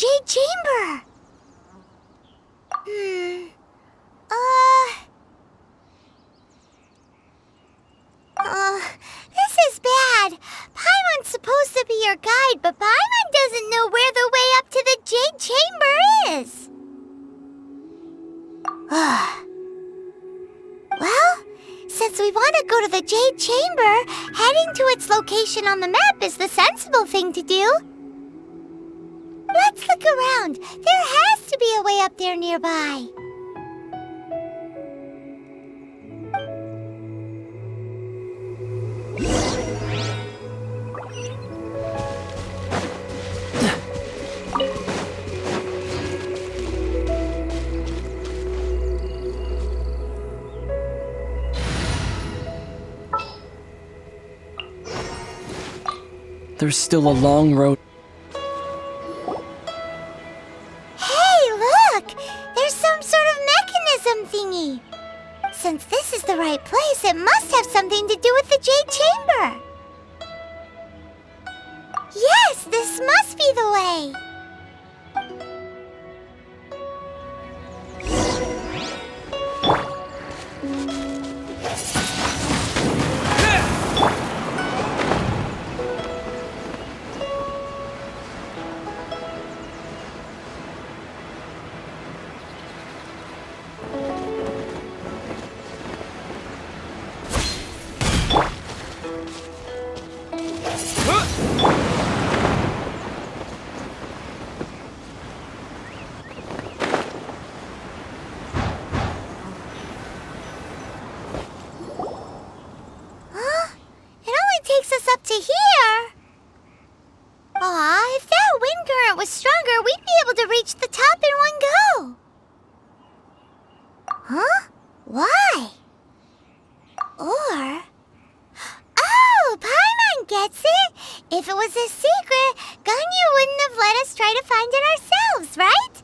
Jade Chamber. This is bad. Paimon's supposed to be your guide, but Paimon doesn't know where the way up to the Jade Chamber is. Well, since we want to go to the Jade Chamber, heading to its location on the map is the sensible thing to do. Let's look around. There has to be a way up there nearby. There's still a long road. Hey, look! There's some sort of mechanism thingy. Since this is the right place, it must have something to do with the Jade Chamber. Yes, this must be the way. To here? Aw, if that wind current was stronger, we'd be able to reach the top in one go. Huh? Why? Or... Oh, Paimon gets it! If it was a secret, Ganyu wouldn't have let us try to find it ourselves, right?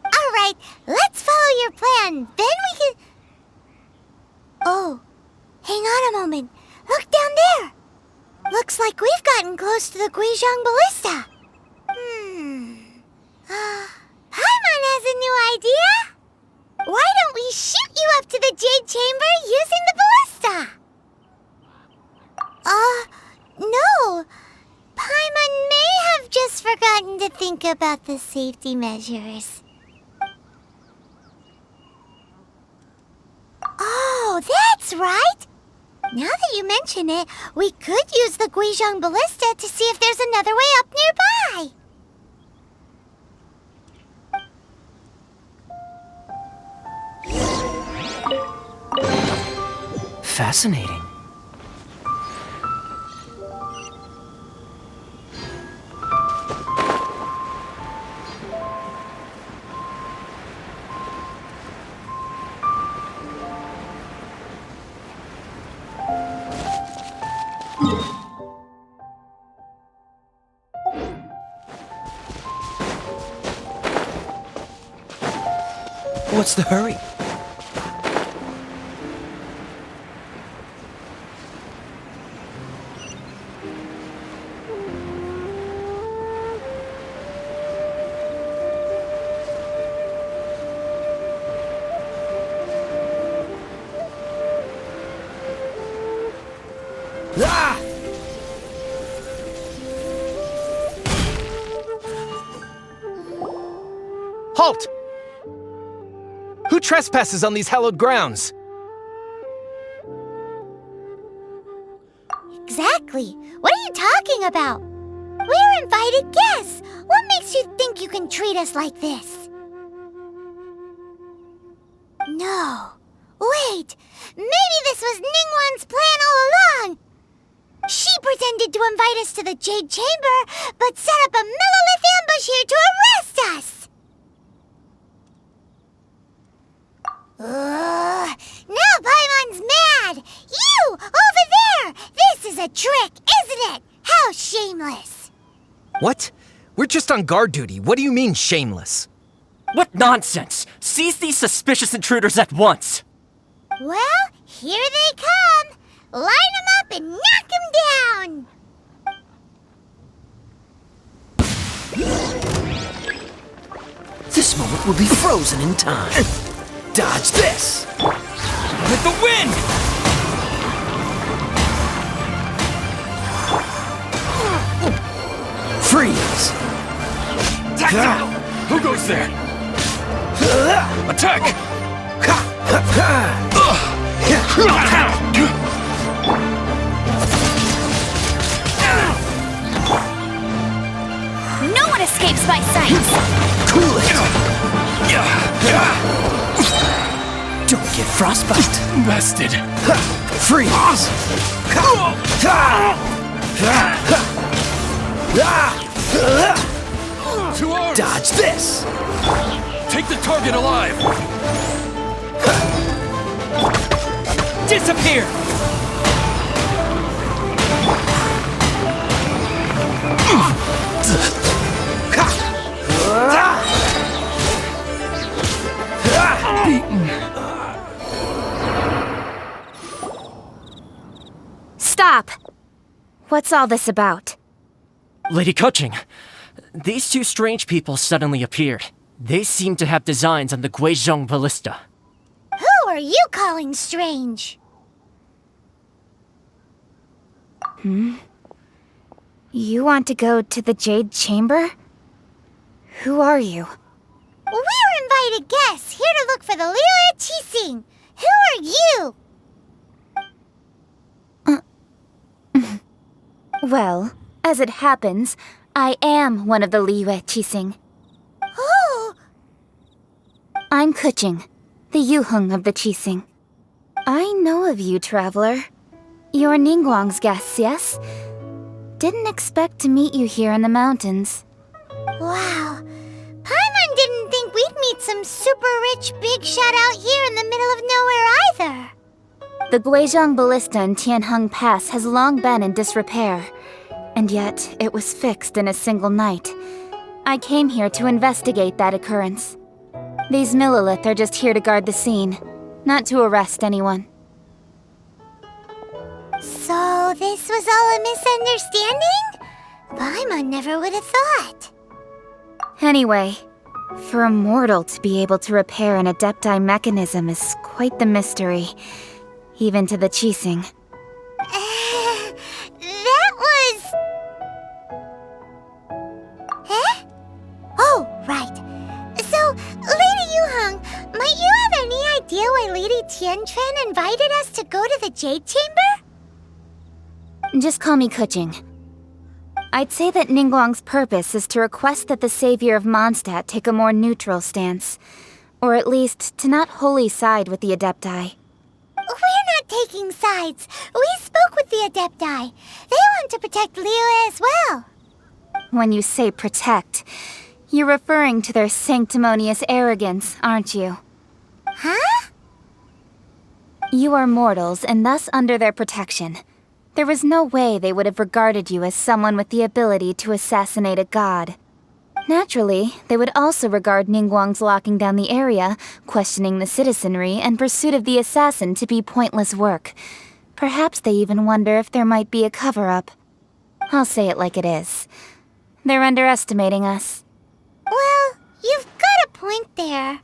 Alright, let's follow your plan. Then we can... Oh, hang on a moment. Look down there! Looks like we've gotten close to the Guizhong Ballista. Paimon has a new idea. Why don't we shoot you up to the Jade Chamber using the ballista? No. Paimon may have just forgotten to think about the safety measures. Oh, that's right. Now that you mention it, we could use the Guizhong Ballista to see if there's another way up nearby. Fascinating. What's the hurry? Ah! Halt! Who trespasses on these hallowed grounds? Exactly. What are you talking about? We're invited guests. What makes you think you can treat us like this? No. Wait. Maybe this was Ningguang's plan all along. She pretended to invite us to the Jade Chamber, but set up a millilith ambush here to arrest us. Now Paimon's mad! You! Over there! This is a trick, isn't it? How shameless! What? We're just on guard duty. What do you mean, shameless? What nonsense! Seize these suspicious intruders at once! Well, here they come! Line them up and knock them down! will be frozen in time. Dodge this! With the wind! Freeze! Who goes there? Attack! No one escapes my sight! Cool it! Don't get frostbite! Bested! Freeze! Two arms! Dodge this! Take the target alive! Disappear! Stop! What's all this about? Lady Kuching, these two strange people suddenly appeared. They seem to have designs on the Guizhong Ballista. Who are you calling strange? You want to go to the Jade Chamber? Who are you? We're invited guests, here to look for the Liyue Qixing. Who are you? Well, as it happens, I am one of the Liyue Qixing. Oh! I'm Kuching, the Yuheng of the Qixing. I know of you, traveler. You're Ningguang's guests, yes? Didn't expect to meet you here in the mountains. Wow. Paimon didn't think we'd meet some super rich big shot out here in the middle of nowhere either. The Guizhong Ballista in Tianheng Pass has long been in disrepair, and yet it was fixed in a single night. I came here to investigate that occurrence. These Millilith are just here to guard the scene, not to arrest anyone. So this was all a misunderstanding? Paimon never would have thought. Anyway, for a mortal to be able to repair an Adepti mechanism is quite the mystery, even to the Qixing. That was... Eh? Oh, right. So, Lady Yuheng, might you have any idea why Lady Tianquan invited us to go to the Jade Chamber? Just call me Kuching. I'd say that Ningguang's purpose is to request that the savior of Mondstadt take a more neutral stance. Or at least, to not wholly side with the Adepti. We're not taking sides. We spoke with the Adepti. They want to protect Liyue as well. When you say protect, you're referring to their sanctimonious arrogance, aren't you? Huh? You are mortals and thus under their protection. There was no way they would have regarded you as someone with the ability to assassinate a god. Naturally, they would also regard Ningguang's locking down the area, questioning the citizenry, and pursuit of the assassin to be pointless work. Perhaps they even wonder if there might be a cover-up. I'll say it like it is. They're underestimating us. Well, you've got a point there.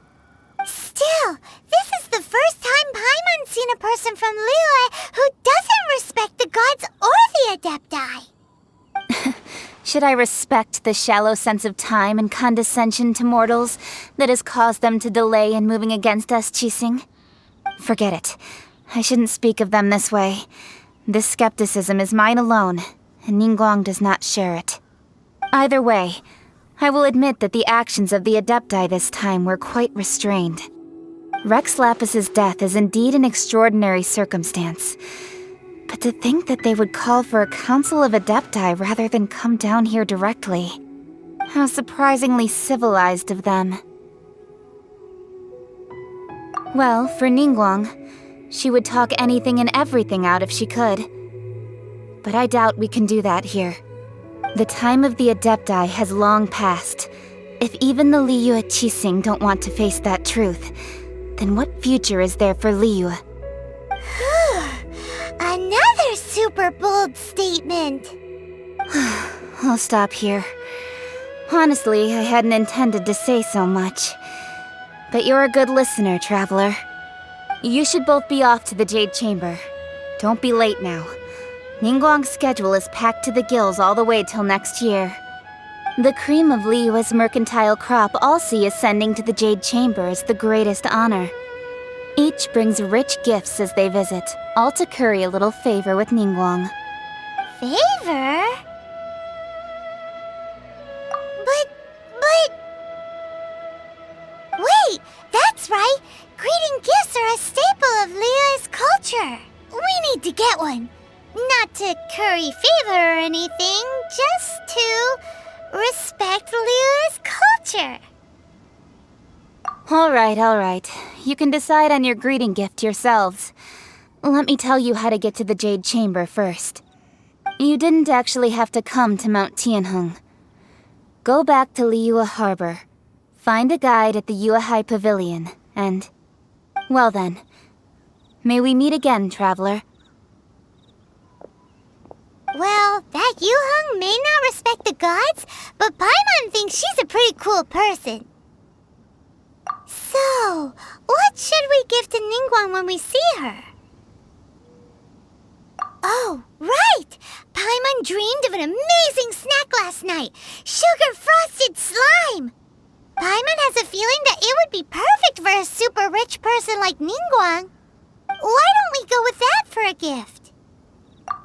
Still, this is the first time Paimon's seen a person from Liyue who doesn't respect the gods or the Adepti. Should I respect the shallow sense of time and condescension to mortals that has caused them to delay in moving against us, Qixing? Forget it. I shouldn't speak of them this way. This skepticism is mine alone, and Ningguang does not share it. Either way, I will admit that the actions of the Adepti this time were quite restrained. Rex Lapis's death is indeed an extraordinary circumstance. But to think that they would call for a council of Adepti rather than come down here directly. How surprisingly civilized of them. Well, for Ningguang, she would talk anything and everything out if she could. But I doubt we can do that here. The time of the Adepti has long passed. If even the Liyue Qixing don't want to face that truth, then what future is there for Liyue? Another super bold statement! I'll stop here. Honestly, I hadn't intended to say so much. But you're a good listener, traveler. You should both be off to the Jade Chamber. Don't be late now. Ningguang's schedule is packed to the gills all the way till next year. The cream of Liyue's mercantile crop all see ascending to the Jade Chamber as the greatest honor. Each brings rich gifts as they visit, all to curry a little favor with Ningguang. Favor? But... Wait, that's right! Greeting gifts are a staple of Liyue's culture. We need to get one. Not to curry favor or anything, just to respect Liyue's culture. Alright. You can decide on your greeting gift yourselves. Let me tell you how to get to the Jade Chamber first. You didn't actually have to come to Mount Tianheng. Go back to Liyue Harbor. Find a guide at the Yuheng Pavilion, and... well then. May we meet again, traveler. Well, that Yuheng may not respect the gods, but Paimon thinks she's a pretty cool person. So, what should we give to Ningguang when we see her? Oh, right! Paimon dreamed of an amazing snack last night! Sugar-frosted slime! Paimon has a feeling that it would be perfect for a super rich person like Ningguang. Why don't we go with that for a gift?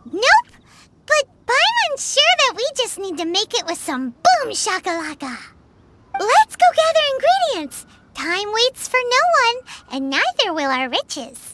Nope! But Paimon's sure that we just need to make it with some boom shakalaka. Let's go gather ingredients! Time waits for no one, and neither will our riches.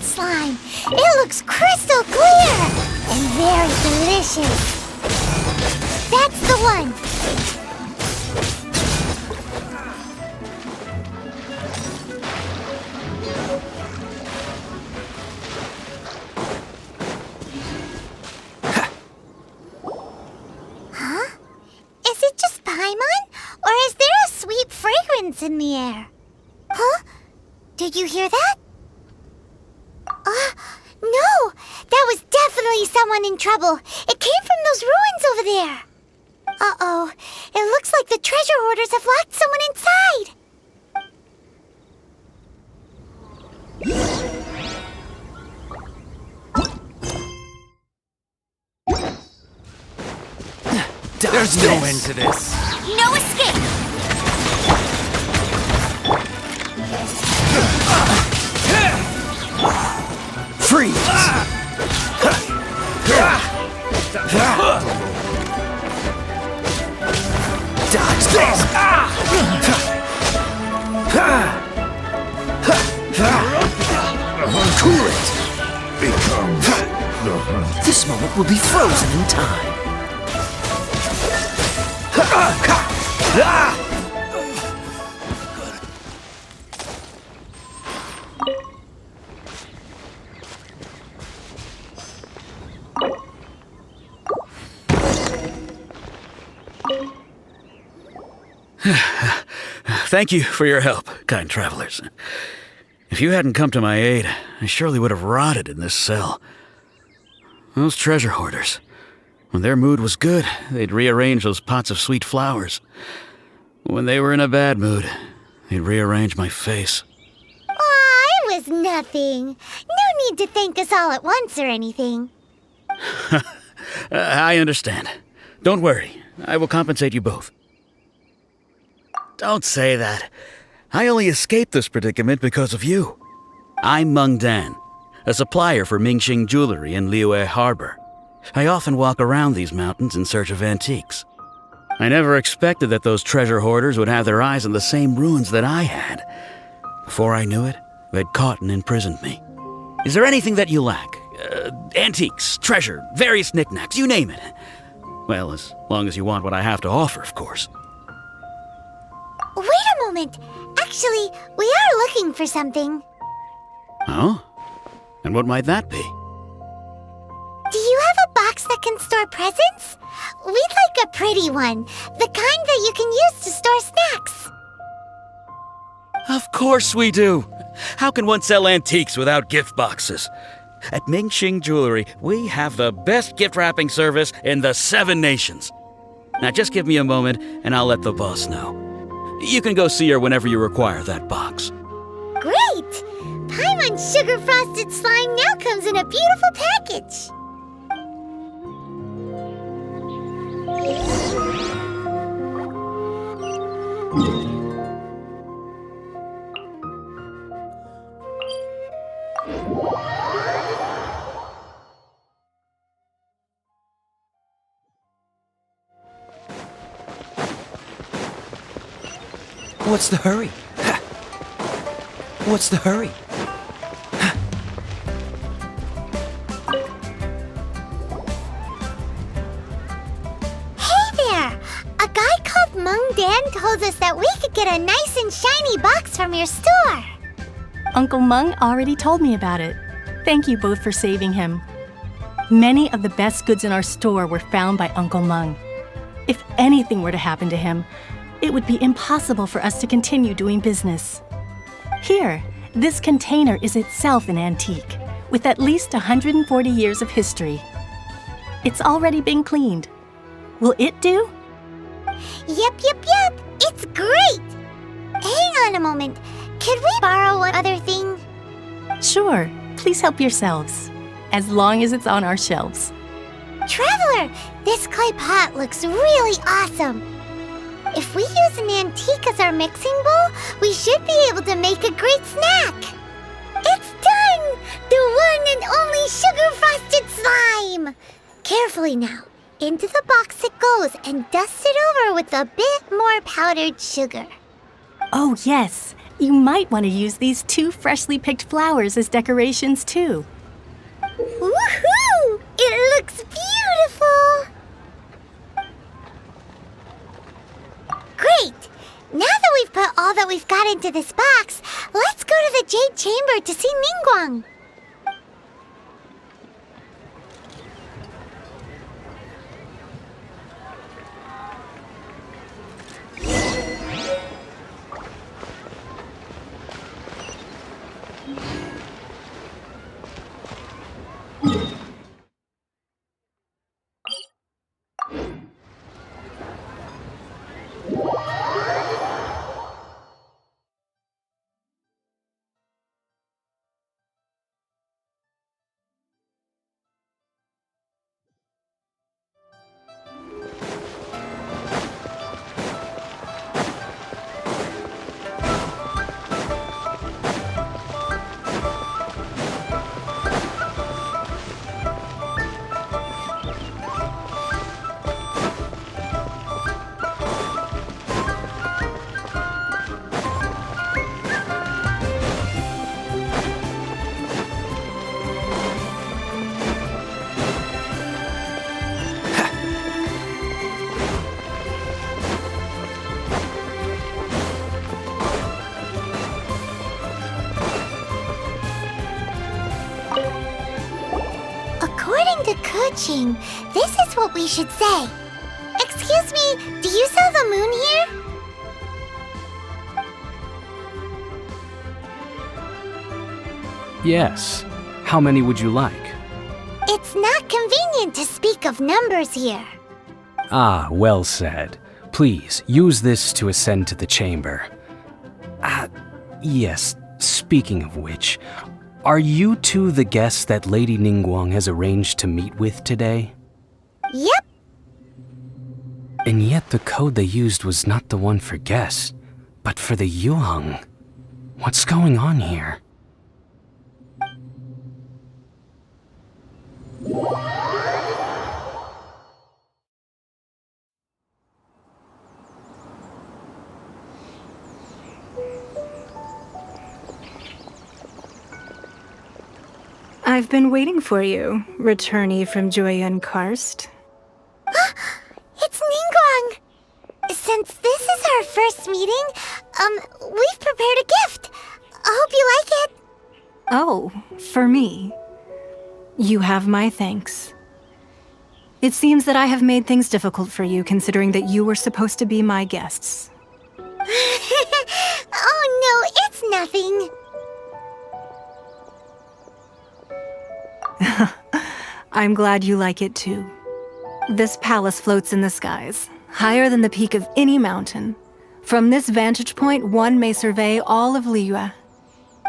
Slime. It looks crystal clear and very delicious. That's the one. Huh? Is it just Paimon? Or is there a sweet fragrance in the air? Huh? Did you hear that? No! That was definitely someone in trouble. It came from those ruins over there. Uh-oh. It looks like the treasure hoarders have locked someone inside. There's no end to this. No escape! Freeze! Dodge this! Cool it! This moment will be frozen in time. Thank you for your help, kind travelers. If you hadn't come to my aid, I surely would have rotted in this cell. Those treasure hoarders, when their mood was good, they'd rearrange those pots of sweet flowers. When they were in a bad mood, they'd rearrange my face. Aw, it was nothing. No need to thank us all at once or anything. I understand. Don't worry, I will compensate you both. Don't say that. I only escaped this predicament because of you. I'm Meng Dan, a supplier for Mingxing jewelry in Liyue Harbor. I often walk around these mountains in search of antiques. I never expected that those treasure hoarders would have their eyes on the same ruins that I had. Before I knew it, they'd caught and imprisoned me. Is there anything that you lack? Antiques, treasure, various knickknacks, you name it. Well, as long as you want what I have to offer, of course. Wait a moment. Actually, we are looking for something. Oh? And what might that be? Do you have a box that can store presents? We'd like a pretty one. The kind that you can use to store snacks. Of course we do. How can one sell antiques without gift boxes? At Mingxing Jewelry, we have the best gift wrapping service in the 7 nations. Now just give me a moment and I'll let the boss know. You can go see her whenever you require that box. Great! Paimon Sugar Frosted Slime now comes in a beautiful package. What's the hurry? What's the hurry? Hey there! A guy called Mung Dan told us that we could get a nice and shiny box from your store. Uncle Mung already told me about it. Thank you both for saving him. Many of the best goods in our store were found by Uncle Mung. If anything were to happen to him, it would be impossible for us to continue doing business. Here, this container is itself an antique, with at least 140 years of history. It's already been cleaned. Will it do? Yep. It's great! Hang on a moment. Could we borrow one other thing? Sure, please help yourselves, as long as it's on our shelves. Traveler, this clay pot looks really awesome. If we use an antique as our mixing bowl, we should be able to make a great snack. It's done! The one and only sugar-frosted slime! Carefully now. Into the box it goes and dust it over with a bit more powdered sugar. Oh yes, you might want to use these 2 freshly picked flowers as decorations too. Woohoo! It looks beautiful! Great! Now that we've put all that we've got into this box, let's go to the Jade Chamber to see Ningguang. According to Kuching, this is what we should say. Excuse me, do you sell the moon here? Yes. How many would you like? It's not convenient to speak of numbers here. Ah, well said. Please, use this to ascend to the chamber. Yes, speaking of which, are you two the guests that Lady Ningguang has arranged to meet with today? Yep. And yet the code they used was not the one for guests, but for the Yuheng. What's going on here? I've been waiting for you, returnee from Jueyun Karst. It's Ningguang! Since this is our first meeting, we've prepared a gift. I hope you like it. Oh, for me. You have my thanks. It seems that I have made things difficult for you, considering that you were supposed to be my guests. Oh no, it's nothing. I'm glad you like it too. This palace floats in the skies, higher than the peak of any mountain. From this vantage point, one may survey all of Liyue.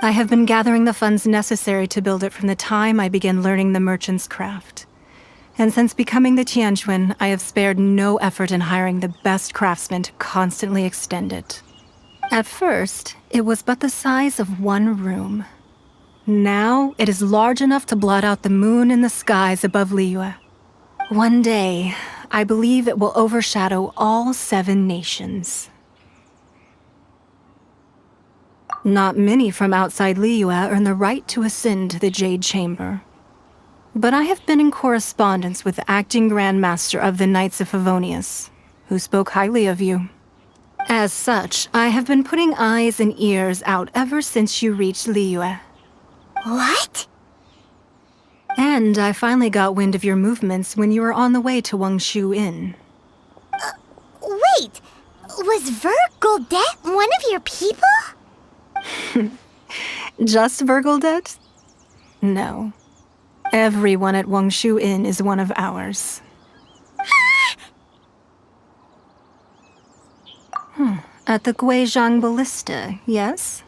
I have been gathering the funds necessary to build it from the time I began learning the merchant's craft. And since becoming the Tianquan, I have spared no effort in hiring the best craftsmen to constantly extend it. At first, it was but the size of one room. Now, it is large enough to blot out the moon in the skies above Liyue. One day, I believe it will overshadow all 7 nations. Not many from outside Liyue earn the right to ascend to the Jade Chamber. But I have been in correspondence with the acting Grand Master of the Knights of Favonius, who spoke highly of you. As such, I have been putting eyes and ears out ever since you reached Liyue. What? And I finally got wind of your movements when you were on the way to Wangshu Inn. Wait, was Vergoldet one of your people? Just Vergoldet? No. Everyone at Wangshu Inn is one of ours. At the Guizhang Ballista, yes?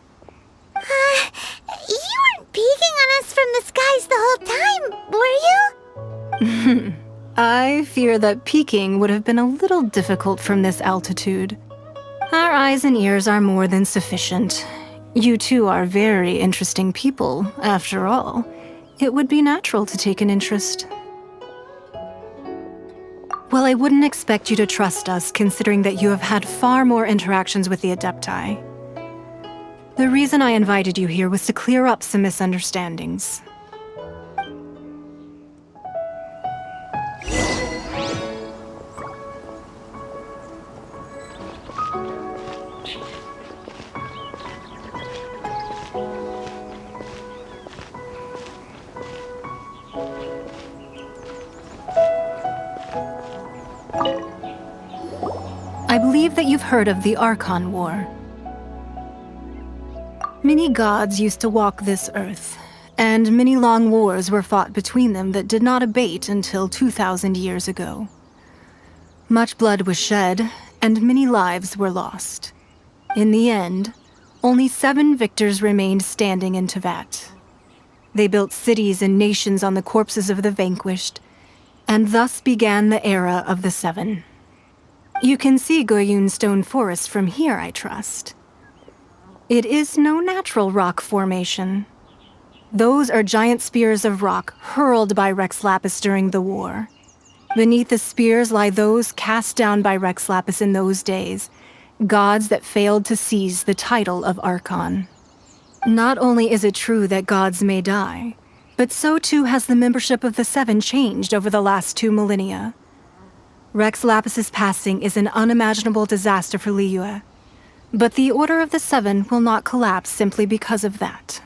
You weren't peeking on us from the skies the whole time, were you? I fear that peeking would have been a little difficult from this altitude. Our eyes and ears are more than sufficient. You two are very interesting people, after all. It would be natural to take an interest. Well, I wouldn't expect you to trust us, considering that you have had far more interactions with the Adepti. The reason I invited you here was to clear up some misunderstandings. I believe that you've heard of the Archon War. Many gods used to walk this earth, and many long wars were fought between them that did not abate until 2,000 years ago. Much blood was shed, and many lives were lost. In the end, only 7 victors remained standing in Tevat. They built cities and nations on the corpses of the vanquished, and thus began the era of the 7. You can see Goyun Stone Forest from here, I trust. It is no natural rock formation. Those are giant spears of rock hurled by Rex Lapis during the war. Beneath the spears lie those cast down by Rex Lapis in those days, gods that failed to seize the title of Archon. Not only is it true that gods may die, but so too has the membership of the 7 changed over the last 2 millennia. Rex Lapis's passing is an unimaginable disaster for Liyue, but the Order of the 7 will not collapse simply because of that.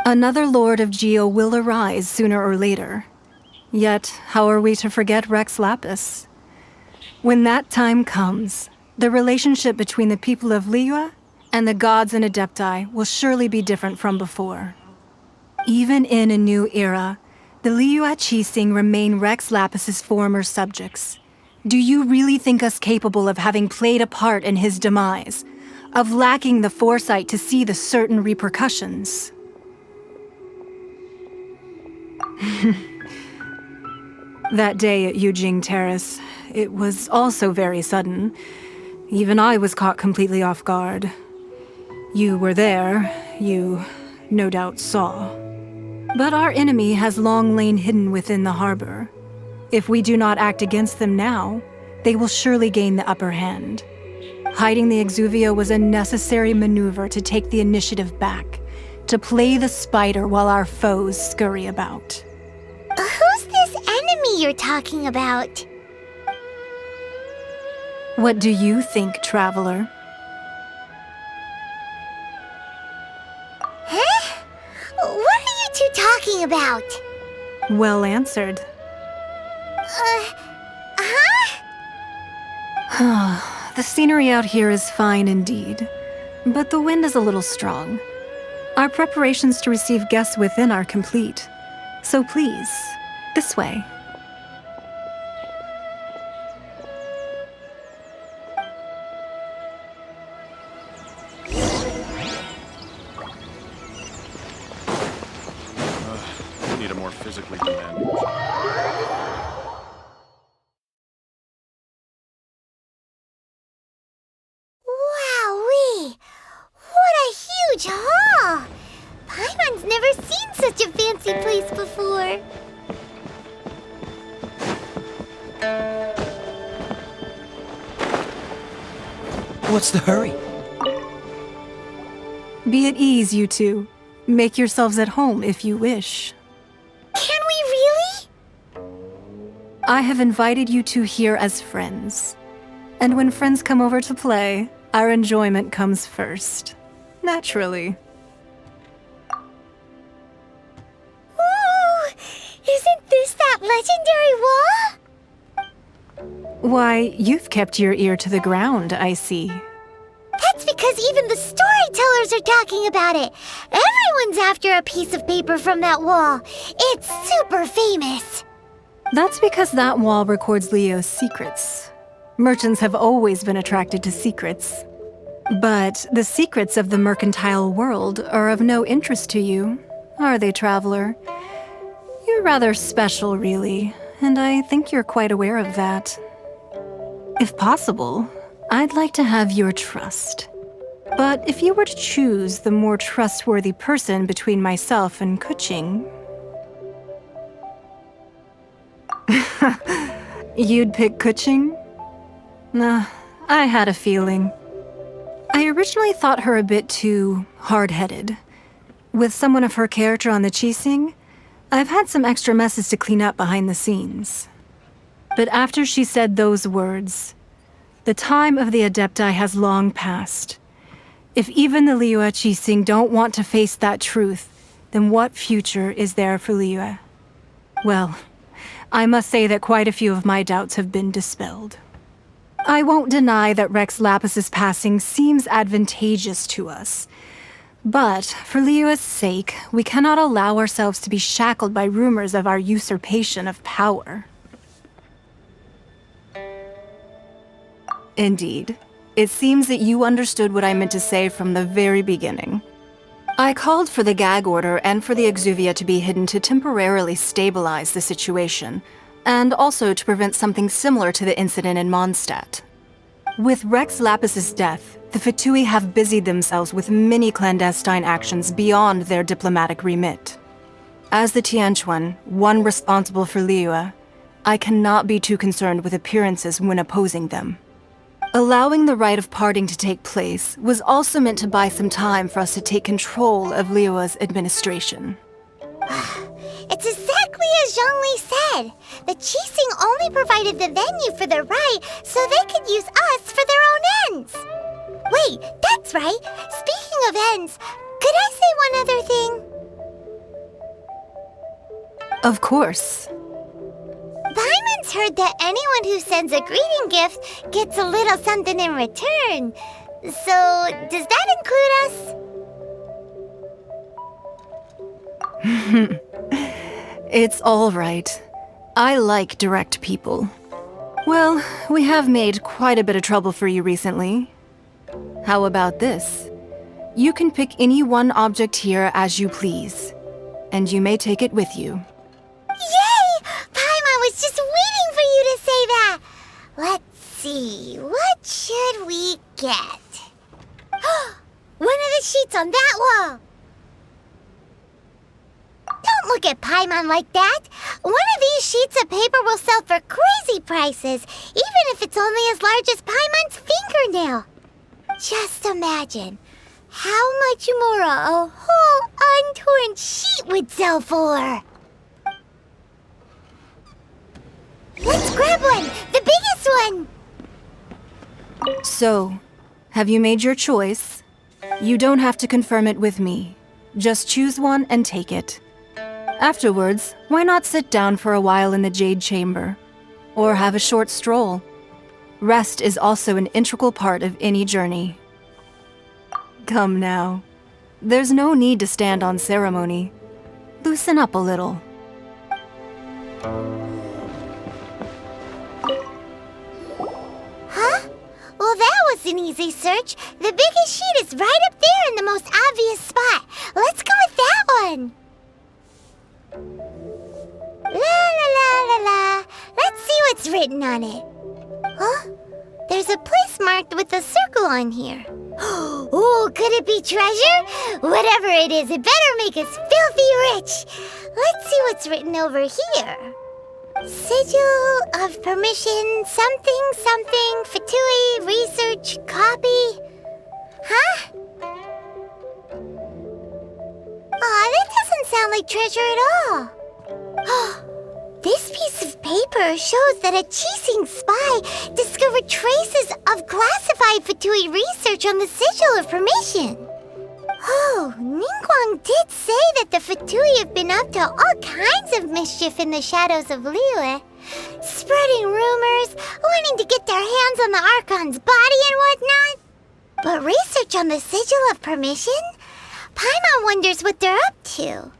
Another Lord of Geo will arise sooner or later. Yet, how are we to forget Rex Lapis? When that time comes, the relationship between the people of Liyue and the gods and Adepti will surely be different from before. Even in a new era, the Liyue Qixing remain Rex Lapis's former subjects. Do you really think us capable of having played a part in his demise? Of lacking the foresight to see the certain repercussions? That day at Yujing Terrace, it was also very sudden. Even I was caught completely off guard. You were there, you no doubt saw. But our enemy has long lain hidden within the harbor. If we do not act against them now, they will surely gain the upper hand. Hiding the Exuvia was a necessary maneuver to take the initiative back, to play the spider while our foes scurry about. Who's this enemy you're talking about? What do you think, traveler? Huh? What are you two talking about? Well answered. The scenery out here is fine indeed, but the wind is a little strong. Our preparations to receive guests within are complete. So please, this way. Need a more physically demanding. Wowee! What a huge hall! Paimon's never seen such a fancy place before. What's the hurry? Be at ease, you two. Make yourselves at home if you wish. Can we really? I have invited you two here as friends. And when friends come over to play, our enjoyment comes first. Naturally. Ooh! Isn't this that legendary wall? Why, you've kept your ear to the ground, I see. That's because even the storytellers are talking about it. Everyone's after a piece of paper from that wall. It's super famous. That's because that wall records Liyue's secrets. Merchants have always been attracted to secrets. But the secrets of the mercantile world are of no interest to you, are they, traveler? You're rather special, really, and I think you're quite aware of that. If possible, I'd like to have your trust. But if you were to choose the more trustworthy person between myself and Kuching... You'd pick Kuching? Nah, I had a feeling. I originally thought her a bit too hard-headed. With someone of her character on the Qixing, I've had some extra messes to clean up behind the scenes. But after she said those words, the time of the Adepti has long passed. If even the Liyue Qixing don't want to face that truth, then what future is there for Liyue? Well, I must say that quite a few of my doubts have been dispelled. I won't deny that Rex Lapis's passing seems advantageous to us. But, for Liyue's sake, we cannot allow ourselves to be shackled by rumors of our usurpation of power. Indeed. It seems that you understood what I meant to say from the very beginning. I called for the gag order and for the Exuvia to be hidden to temporarily stabilize the situation, and also to prevent something similar to the incident in Mondstadt. With Rex Lapis's death, the Fatui have busied themselves with many clandestine actions beyond their diplomatic remit. As the Tianquan, one responsible for Liyue, I cannot be too concerned with appearances when opposing them. Allowing the Rite of Parting to take place was also meant to buy some time for us to take control of Liyue's administration. It's exactly as Zhongli said. The Qixing only provided the venue for the rite so they could use us for their own ends. Wait, that's right. Speaking of ends, could I say one other thing? Of course. Paimon's heard that anyone who sends a greeting gift gets a little something in return. So, does that include us? It's all right. I like direct people. Well, we have made quite a bit of trouble for you recently. How about this? You can pick any one object here as you please, and you may take it with you. Yay! Paimon was just waiting for you to say that. Let's see, what should we get? One of the sheets on that wall. Don't look at Paimon like that. One of these sheets of paper will sell for crazy prices, even if it's only as large as Paimon's fingernail. Just imagine, How much more a whole untorn sheet would sell for? Let's grab one! The biggest one! So, have you made your choice? You don't have to confirm it with me. Just choose one and take it. Afterwards, why not sit down for a while in the Jade Chamber? Or have a short stroll? Rest is also an integral part of any journey. Come now. There's no need to stand on ceremony. Loosen up a little. Huh? Well, that was an easy search. The biggest sheet is right up there in the most obvious spot. Let's go with that one. La la la la la. Let's see what's written on it. Huh? There's a place marked with a circle on here. Oh, could it be treasure? Whatever it is, it better make us filthy rich. Let's see what's written over here. Sigil of permission, something, something, Fatui, research, copy. Huh? Aw, that doesn't sound like treasure at all. This piece of paper shows that a Qixing spy discovered traces of classified Fatui research on the Sigil of Permission. Oh, Ningguang did say that the Fatui have been up to all kinds of mischief in the shadows of Liyue, spreading rumors, wanting to get their hands on the Archon's body and whatnot. But research on the Sigil of Permission? Paimon wonders what they're up to.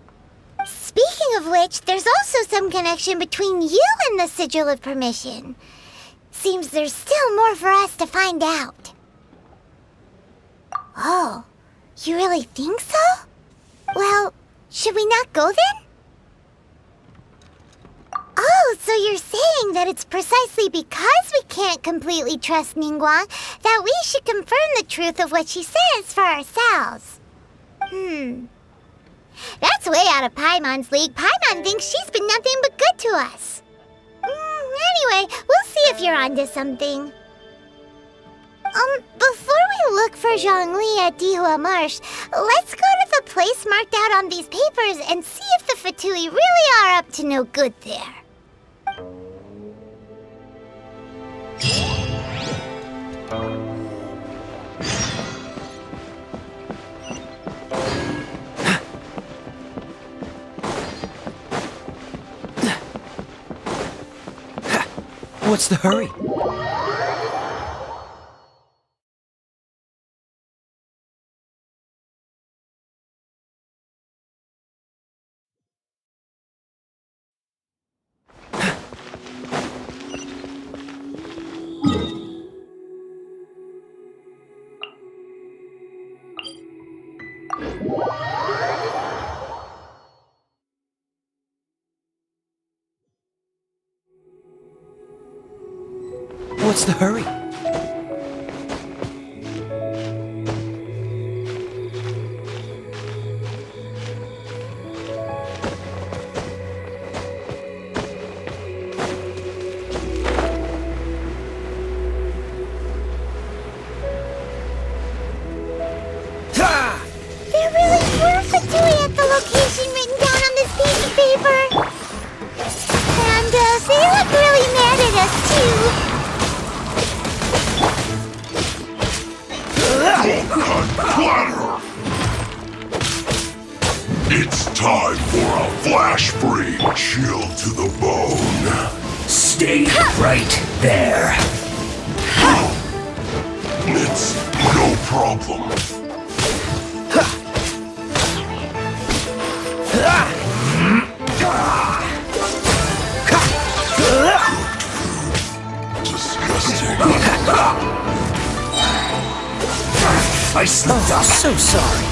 Speaking of which, there's also some connection between you and the Sigil of Permission. Seems there's still more for us to find out. Oh, you really think so? Well, should we not go then? Oh, so you're saying that it's precisely because we can't completely trust Ningguang that we should confirm the truth of what she says for ourselves. That's way out of Paimon's league. Paimon thinks she's been nothing but good to us. Anyway, we'll see if you're onto something. Before we look for Zhongli at Dihua Marsh, let's go to the place marked out on these papers and see if the Fatui really are up to no good there. What's the hurry? What's the hurry? There really were Fatui at the location written down on this piece of paper. And they look really mad at us too. It's time for a flash-free chill to the bone. Stay right there. It's no problem. Disgusting. I slipped up. So sorry.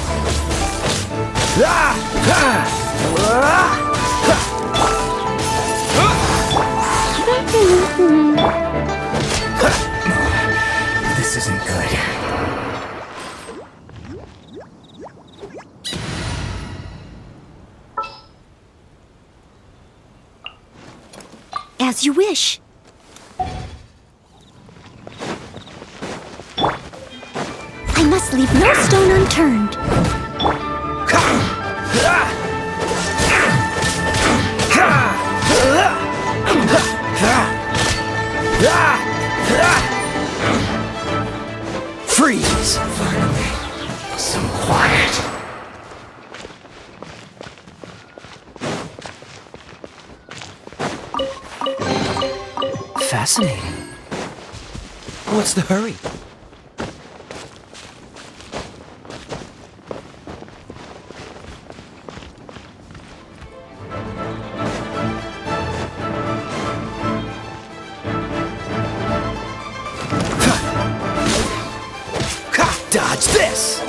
This isn't good. As you wish. I must leave no stone unturned. Freeze! Finally, some quiet. Fascinating. What's the hurry? Dodge this!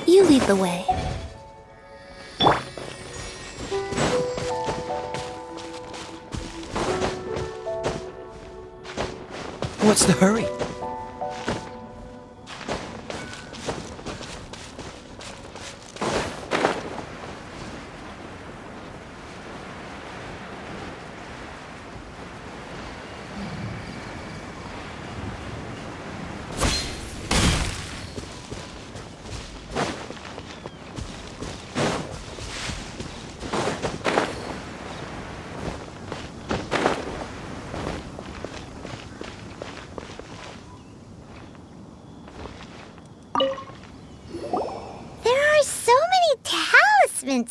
You lead the way. What's the hurry?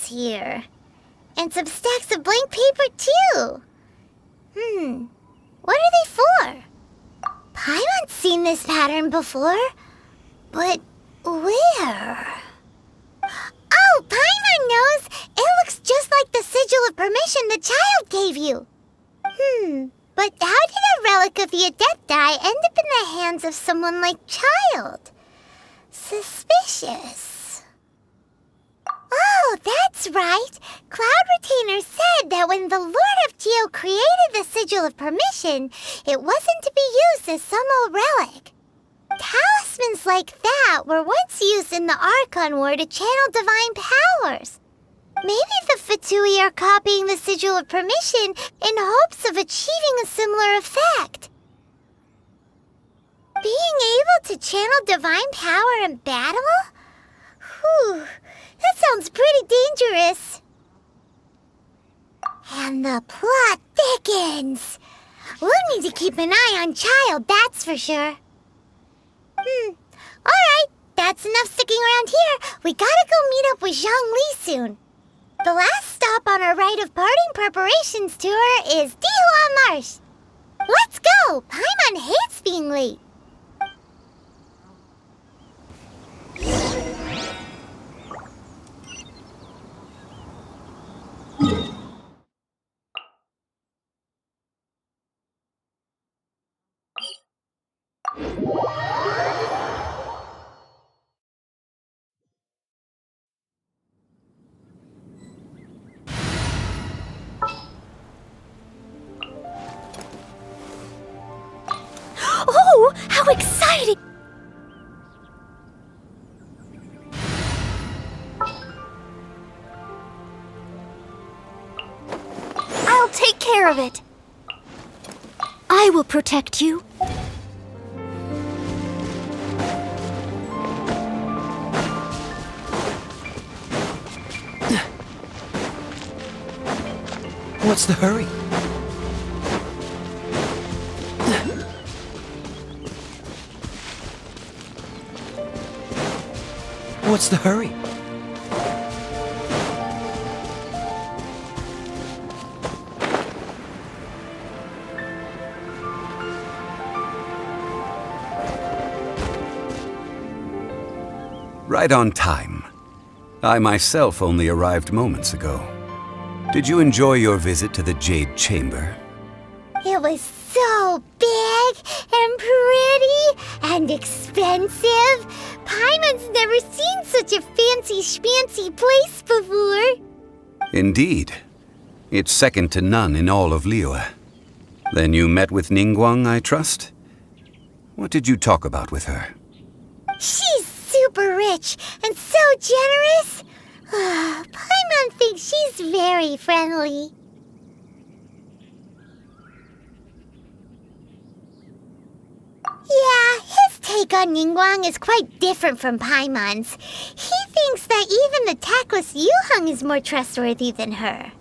Here. And some stacks of blank paper, too. What are they for? Paimon's seen this pattern before. But where? Oh, Paimon knows! It looks just like the sigil of permission the child gave you. But how did a relic of the Adepti end up in the hands of someone like Childe? Suspicious. Oh, that's right. Cloud Retainer said that when the Lord of Geo created the Sigil of Permission, it wasn't to be used as some old relic. Talismans like that were once used in the Archon War to channel divine powers. Maybe the Fatui are copying the Sigil of Permission in hopes of achieving a similar effect. Being able to channel divine power in battle? Whew. That sounds pretty dangerous. And the plot thickens. We'll need to keep an eye on Childe, that's for sure. Alright, that's enough sticking around here. We gotta go meet up with Zhang Li soon. The last stop on our Rite of Parting preparations tour is Dihua Marsh. Let's go! Paimon hates being late. exciting! I'll take care of it. I will protect you. What's the hurry? What's the hurry? Right on time. I myself only arrived moments ago. Did you enjoy your visit to the Jade Chamber? It was so big and pretty and expensive. Paimon's never seen such a fancy schmancy place before. Indeed. It's second to none in all of Liyue. Then you met with Ningguang, I trust? What did you talk about with her? She's super rich and so generous. Paimon thinks she's very friendly. Yeah, his take on Ningguang is quite different from Paimon's. He thinks that even the tactless Yuheng is more trustworthy than her.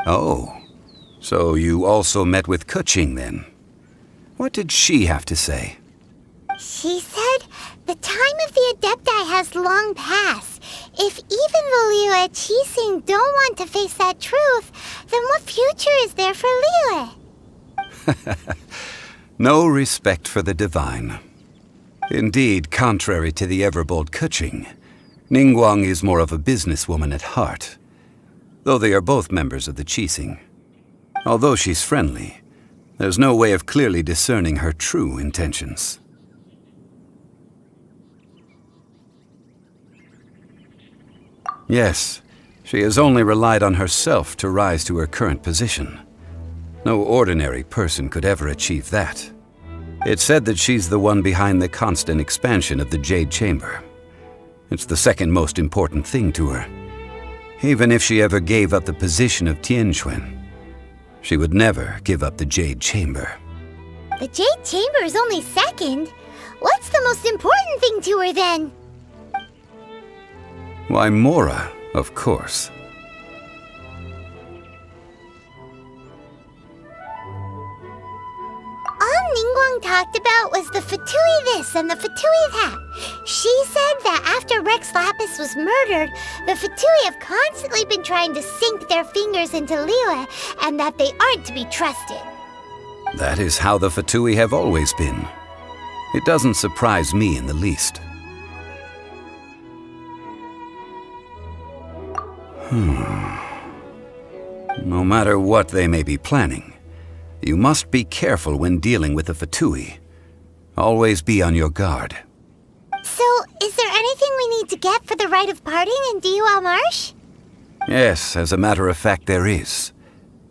Oh, so you also met with Keqing then? What did she have to say? She said the time of the Adepti has long passed. If even the Liyue Qixing don't want to face that truth, then what future is there for Liyue? No respect for the divine. Indeed, contrary to the ever-bold Keqing, Ningguang is more of a businesswoman at heart, though they are both members of the Qixing. Although she's friendly, there's no way of clearly discerning her true intentions. Yes, she has only relied on herself to rise to her current position. No ordinary person could ever achieve that. It's said that she's the one behind the constant expansion of the Jade Chamber. It's the second most important thing to her. Even if she ever gave up the position of Tianquan, she would never give up the Jade Chamber. The Jade Chamber is only second. What's the most important thing to her then? Why, Mora, of course. All Ningguang talked about was the Fatui this and the Fatui that. She said that after Rex Lapis was murdered, the Fatui have constantly been trying to sink their fingers into Liyue, and that they aren't to be trusted. That is how the Fatui have always been. It doesn't surprise me in the least. No matter what they may be planning, you must be careful when dealing with the Fatui. Always be on your guard. So, is there anything we need to get for the Rite of Parting in Dihua Marsh? Yes, as a matter of fact, there is.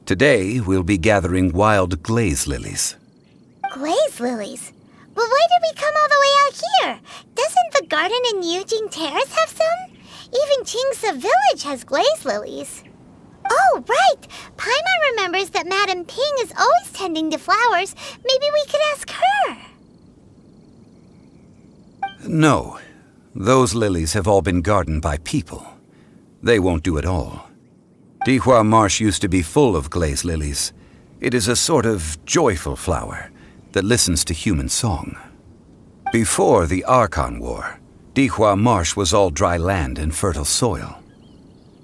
Today, we'll be gathering wild glaze lilies. Glaze lilies? But why did we come all the way out here? Doesn't the garden in Yujing Terrace have some? Even Qingse Village has glaze lilies. Oh, right! Paimon remembers that Madame Ping is always tending to flowers. Maybe we could ask her. No. Those lilies have all been gardened by people. They won't do it all. Dihua Marsh used to be full of glaze lilies. It is a sort of joyful flower that listens to human song. Before the Archon War, Dihua Marsh was all dry land and fertile soil.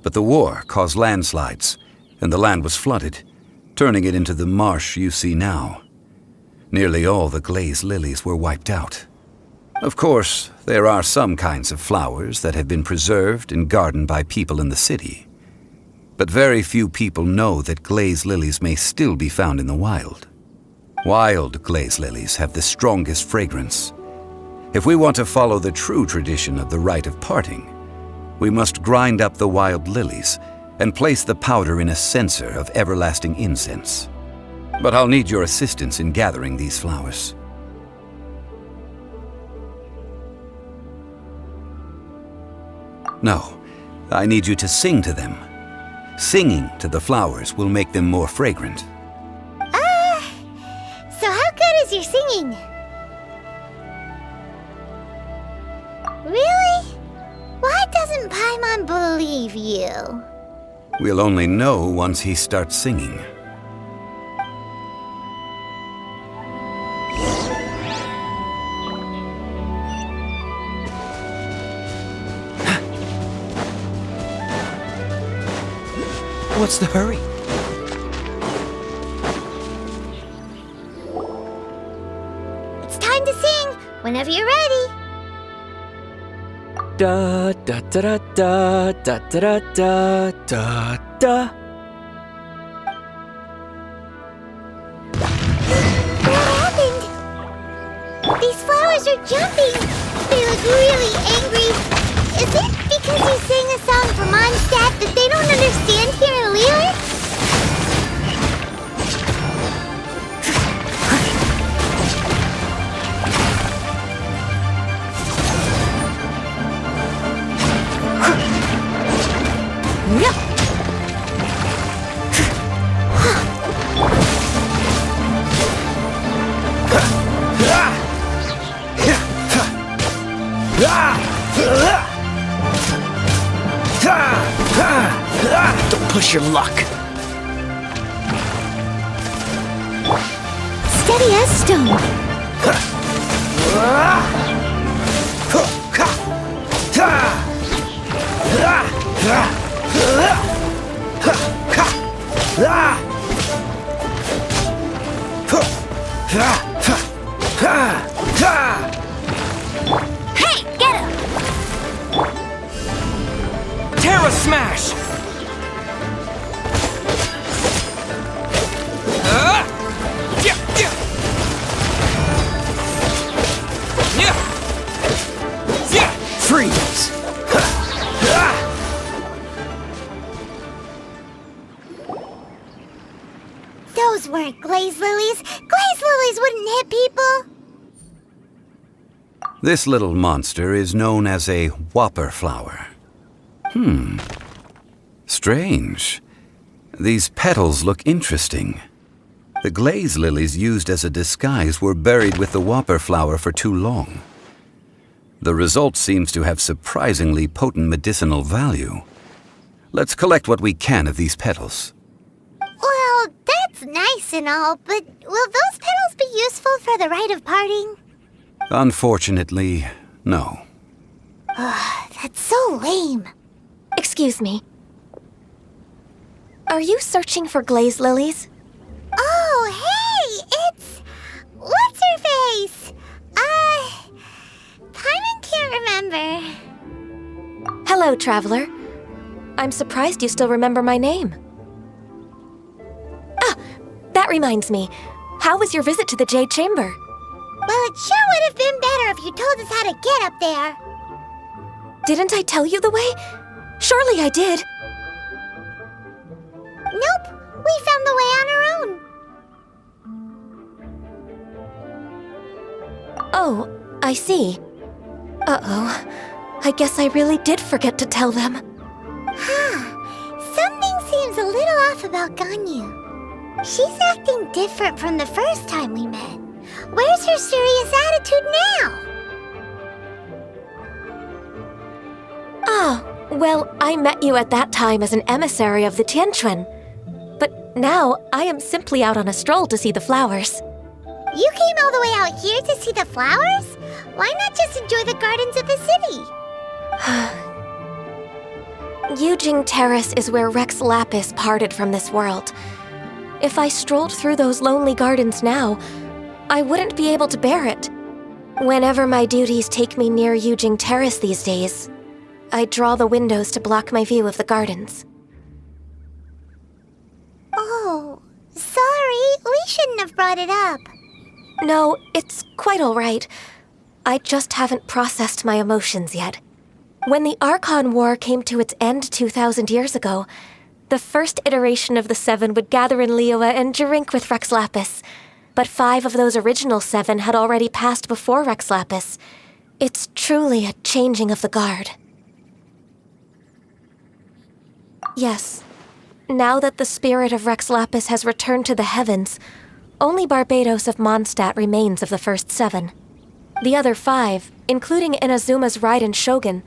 But the war caused landslides, and the land was flooded, turning it into the marsh you see now. Nearly all the glaze lilies were wiped out. Of course, there are some kinds of flowers that have been preserved and gardened by people in the city. But very few people know that glaze lilies may still be found in the wild. Wild glaze lilies have the strongest fragrance. If we want to follow the true tradition of the Rite of Parting, we must grind up the wild lilies and place the powder in a censer of everlasting incense. But I'll need your assistance in gathering these flowers. No, I need you to sing to them. Singing to the flowers will make them more fragrant. So how good is your singing? Really? Why doesn't Paimon believe you? We'll only know once he starts singing. What's the hurry? It's time to sing whenever you're ready. Da da da da da da da da da. What happened? These flowers are jumping. They look really angry. Is it because you sang a song for Mondstadt that they don't understand here in Liyue? Don't push your luck. Steady as stone. Hey, get him! Terra Smash! Freeze! Those weren't glaze lilies. Glaze lilies wouldn't hit people. This little monster is known as a whopper flower. Strange. These petals look interesting. The glaze lilies used as a disguise were buried with the whopper flower for too long. The result seems to have surprisingly potent medicinal value. Let's collect what we can of these petals. Well, that's nice and all, but will those petals be useful for the Rite of Parting? Unfortunately, no. That's so lame. Excuse me. Are you searching for glaze lilies? Oh, hey! It's... what's her face? Paimon can't remember. Hello, traveler. I'm surprised you still remember my name. Ah, that reminds me. How was your visit to the Jade Chamber? Well, it sure would have been better if you told us how to get up there. Didn't I tell you the way? Surely I did. Nope, we found the way on our own. Oh, I see. Uh-oh. I guess I really did forget to tell them. Something seems a little off about Ganyu. She's acting different from the first time we met. Where's her serious attitude now? Ah, well, I met you at that time as an emissary of the Tianquan. But now, I am simply out on a stroll to see the flowers. You came all the way out here to see the flowers? Why not just enjoy the gardens of the city? Yuheng Terrace is where Rex Lapis parted from this world. If I strolled through those lonely gardens now, I wouldn't be able to bear it. Whenever my duties take me near Yuheng Terrace these days, I draw the windows to block my view of the gardens. Oh, sorry. We shouldn't have brought it up. No, it's quite all right. I just haven't processed my emotions yet. When the Archon War came to its end 2,000 years ago, the first iteration of the Seven would gather in Liyue and drink with Rex Lapis. But 5 of those original 7 had already passed before Rex Lapis. It's truly a changing of the guard. Yes. Now that the spirit of Rex Lapis has returned to the heavens, only Barbados of Mondstadt remains of the first 7. The other 5, including Inazuma's Raiden Shogun,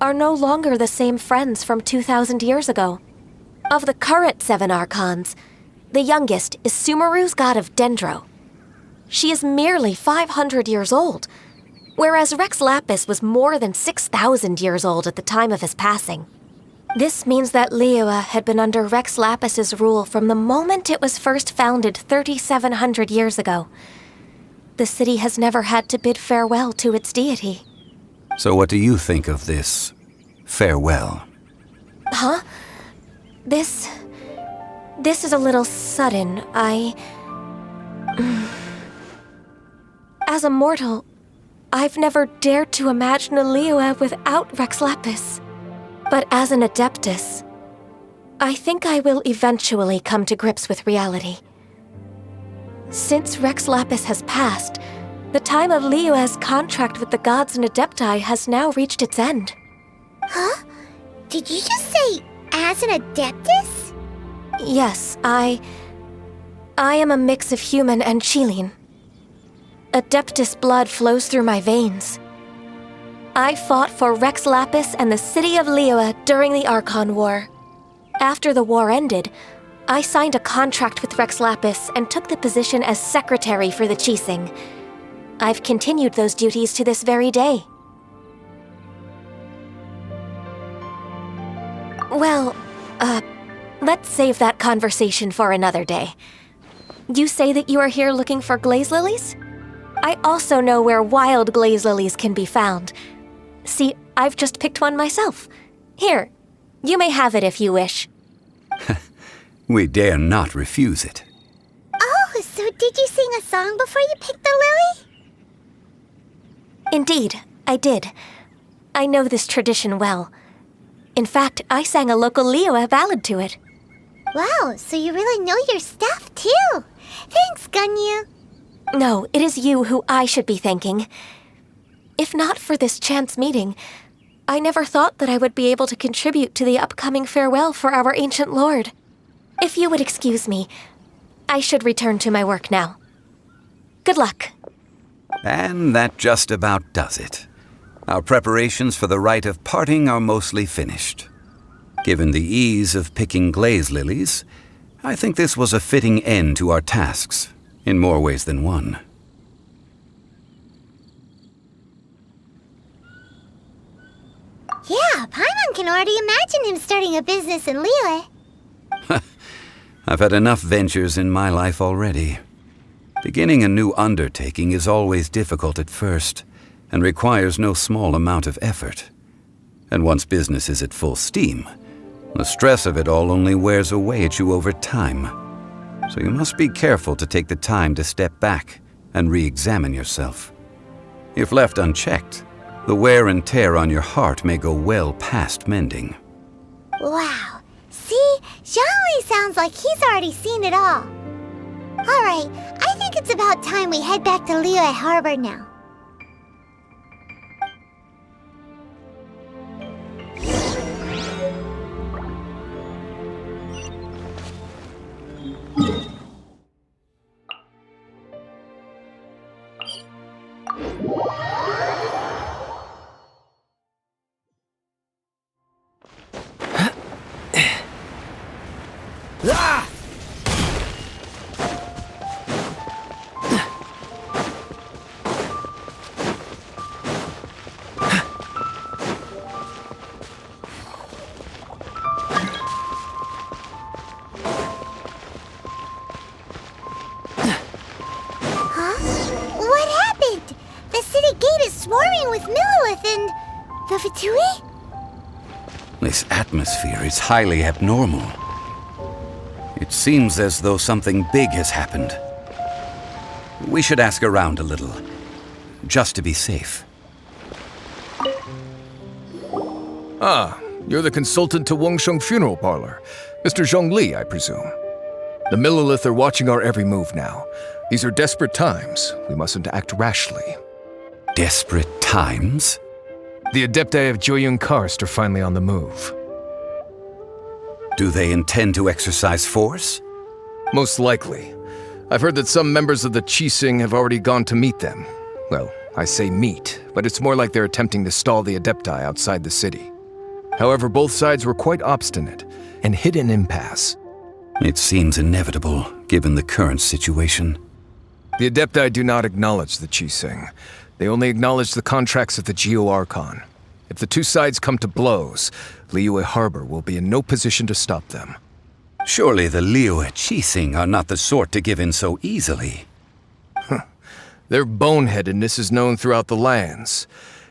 are no longer the same friends from 2,000 years ago. Of the current 7 Archons, the youngest is Sumeru's god of Dendro. She is merely 500 years old, whereas Rex Lapis was more than 6,000 years old at the time of his passing. This means that Liyue had been under Rex Lapis's rule from the moment it was first founded 3,700 years ago. The city has never had to bid farewell to its deity. So what do you think of this farewell? Huh? This is a little sudden. As a mortal, I've never dared to imagine a Liyue without Rex Lapis. But as an Adeptus, I think I will eventually come to grips with reality. Since Rex Lapis has passed, the time of Liyue's contract with the gods and Adepti has now reached its end. Huh? Did you just say, as an Adeptus? Yes, I am a mix of human and Chilean. Adeptus blood flows through my veins. I fought for Rex Lapis and the city of Liyue during the Archon War. After the war ended, I signed a contract with Rex Lapis and took the position as secretary for the Qixing. I've continued those duties to this very day. Well, let's save that conversation for another day. You say that you are here looking for glaze lilies? I also know where wild glaze lilies can be found. See, I've just picked one myself. Here, you may have it if you wish. We dare not refuse it. Oh, so did you sing a song before you picked the lily? Indeed, I did. I know this tradition well. In fact, I sang a local Liyue ballad to it. Wow, so you really know your stuff, too. Thanks, Gunyu. No, it is you who I should be thanking. If not for this chance meeting, I never thought that I would be able to contribute to the upcoming farewell for our ancient lord. If you would excuse me, I should return to my work now. Good luck. And that just about does it. Our preparations for the Rite of Parting are mostly finished. Given the ease of picking glaze lilies, I think this was a fitting end to our tasks, in more ways than one. Yeah, Paimon can already imagine him starting a business in Liyue. I've had enough ventures in my life already. Beginning a new undertaking is always difficult at first, and requires no small amount of effort. And once business is at full steam, the stress of it all only wears away at you over time. So you must be careful to take the time to step back and re-examine yourself. If left unchecked, the wear and tear on your heart may go well past mending. Wow. See? Zhongli sounds like he's already seen it all. Alright, I think it's about time we head back to Liyue Harbor now. Fatui? This atmosphere is highly abnormal. It seems as though something big has happened. We should ask around a little, just to be safe. Ah, you're the consultant to Wengsheng Funeral Parlor. Mr. Zhongli, I presume. The Millilith are watching our every move now. These are desperate times. We mustn't act rashly. Desperate times? The Adepti of Joyun Karst are finally on the move. Do they intend to exercise force? Most likely. I've heard that some members of the Qixing have already gone to meet them. Well, I say meet, but it's more like they're attempting to stall the Adepti outside the city. However, both sides were quite obstinate and hit an impasse. It seems inevitable, given the current situation. The Adepti do not acknowledge the Qixing. They only acknowledge the contracts of the Geo-Archon. If the two sides come to blows, Liyue Harbor will be in no position to stop them. Surely the Liyue Qixing are not the sort to give in so easily. Their boneheadedness is known throughout the lands.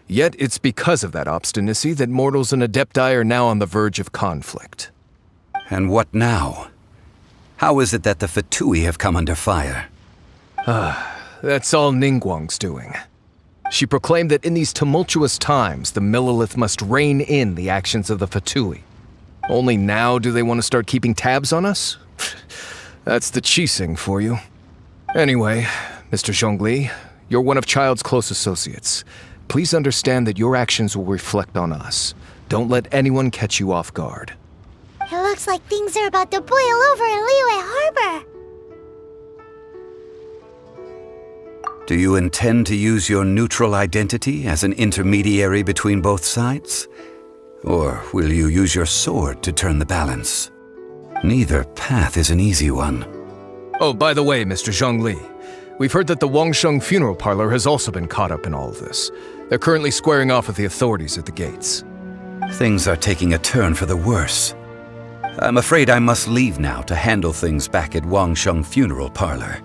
Yet it's because of that obstinacy that mortals and Adepti are now on the verge of conflict. And what now? How is it that the Fatui have come under fire? That's all Ningguang's doing. She proclaimed that in these tumultuous times, the Millelith must rein in the actions of the Fatui. Only now do they want to start keeping tabs on us? That's the Qixing for you. Anyway, Mr. Zhongli, you're one of Childe's close associates. Please understand that your actions will reflect on us. Don't let anyone catch you off guard. It looks like things are about to boil over in Liyue Harbor. Do you intend to use your neutral identity as an intermediary between both sides? Or will you use your sword to turn the balance? Neither path is an easy one. Oh, by the way, Mr. Zhongli, we've heard that the Wangsheng funeral parlor has also been caught up in all of this. They're currently squaring off with the authorities at the gates. Things are taking a turn for the worse. I'm afraid I must leave now to handle things back at Wangsheng funeral parlor.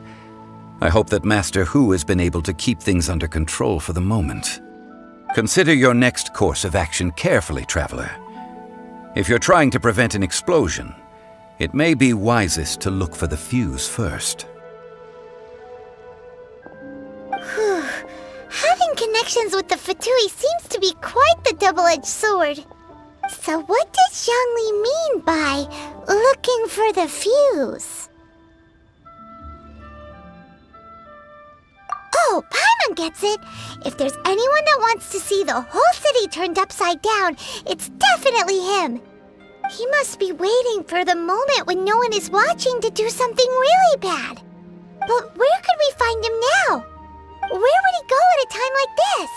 I hope that Master Hu has been able to keep things under control for the moment. Consider your next course of action carefully, traveler. If you're trying to prevent an explosion, it may be wisest to look for the fuse first. Having connections with the Fatui seems to be quite the double-edged sword. So what does Zhongli mean by looking for the fuse? Oh, Paimon gets it! If there's anyone that wants to see the whole city turned upside down, it's definitely him! He must be waiting for the moment when no one is watching to do something really bad. But where could we find him now? Where would he go at a time like this?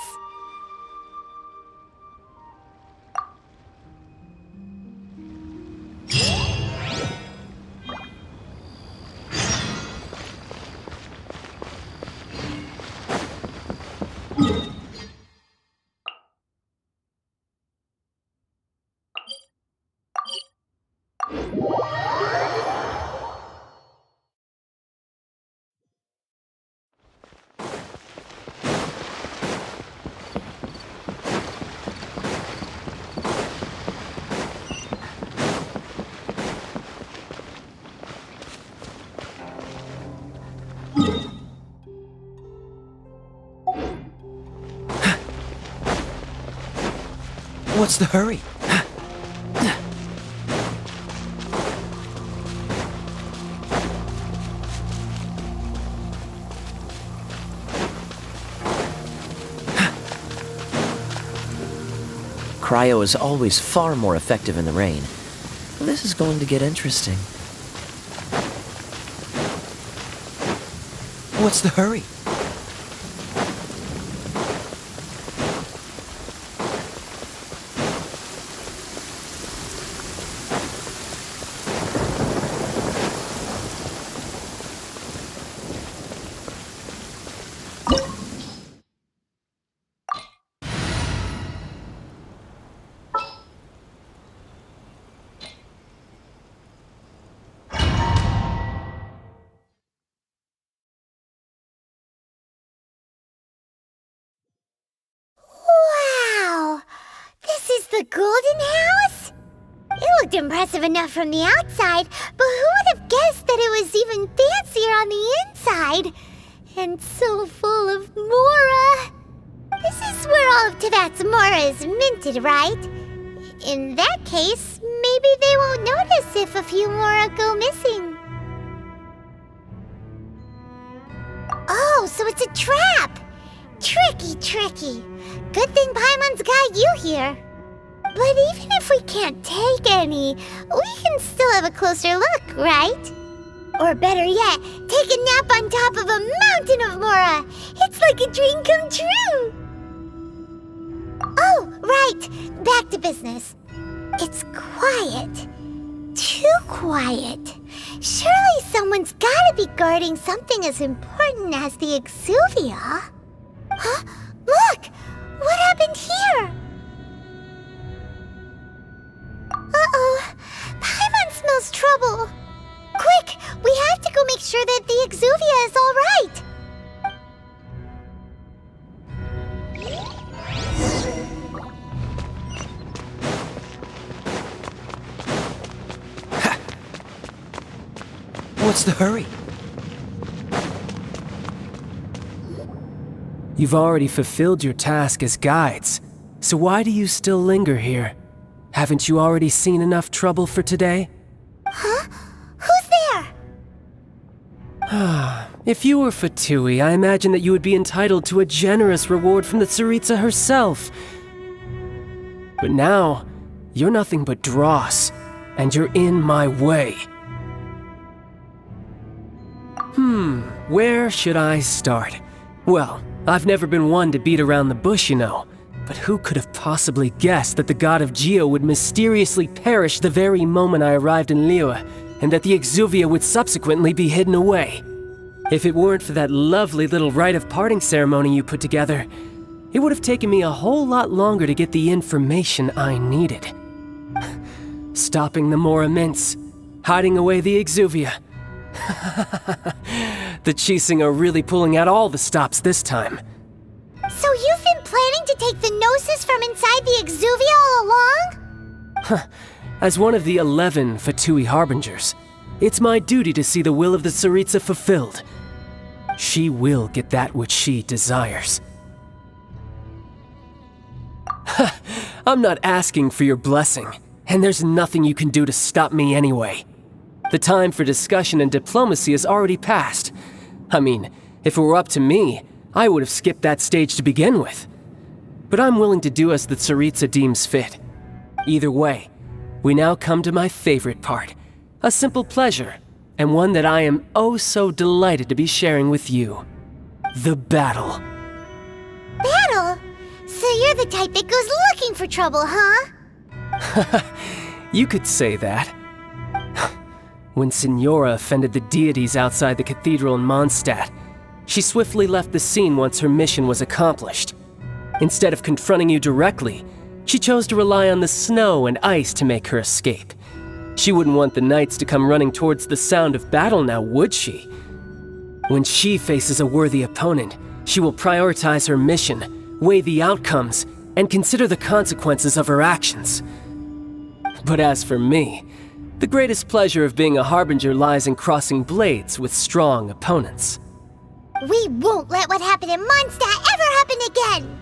What's the hurry? Cryo is always far more effective in the rain. This is going to get interesting. What's the hurry? The Golden House? It looked impressive enough from the outside, but who would have guessed that it was even fancier on the inside? And so full of Mora. This is where all of Teyvat's Mora is minted, right? In that case, maybe they won't notice if a few Mora go missing. Oh, so it's a trap! Tricky, tricky. Good thing Paimon's got you here. But even if we can't take any, we can still have a closer look, right? Or better yet, take a nap on top of a mountain of Mora. It's like a dream come true. Oh, right. Back to business. It's quiet. Too quiet. Surely someone's gotta be guarding something as important as the Exuvia. Huh? Look! What happened here? Uh-oh. Paimon smells trouble. Quick! We have to go make sure that the Exuvia is all right. What's the hurry? You've already fulfilled your task as guides, so why do you still linger here? Haven't you already seen enough trouble for today? Huh? Who's there? If you were Fatui, I imagine that you would be entitled to a generous reward from the Tsaritsa herself. But now, you're nothing but dross, and you're in my way. Where should I start? Well, I've never been one to beat around the bush, you know. But who could have possibly guessed that the god of Geo would mysteriously perish the very moment I arrived in Liyue, and that the Exuvia would subsequently be hidden away? If it weren't for that lovely little Rite of Parting ceremony you put together, it would have taken me a whole lot longer to get the information I needed. Stopping the Mora mints, hiding away the Exuvia. The Chising are really pulling out all the stops this time. So you've been planning to take the Gnosis from inside the Exuvia all along? As one of the 11 Fatui Harbingers, it's my duty to see the will of the Tsaritsa fulfilled. She will get that which she desires. I'm not asking for your blessing, and there's nothing you can do to stop me anyway. The time for discussion and diplomacy has already passed. I mean, if it were up to me, I would have skipped that stage to begin with. But I'm willing to do as the Tsaritsa deems fit. Either way, we now come to my favorite part. A simple pleasure, and one that I am oh so delighted to be sharing with you. The battle. Battle? So you're the type that goes looking for trouble, huh? You could say that. When Signora offended the deities outside the cathedral in Mondstadt, she swiftly left the scene once her mission was accomplished. Instead of confronting you directly, she chose to rely on the snow and ice to make her escape. She wouldn't want the knights to come running towards the sound of battle now, would she? When she faces a worthy opponent, she will prioritize her mission, weigh the outcomes, and consider the consequences of her actions. But as for me, the greatest pleasure of being a Harbinger lies in crossing blades with strong opponents. We won't let what happened in Mondstadt ever happen again!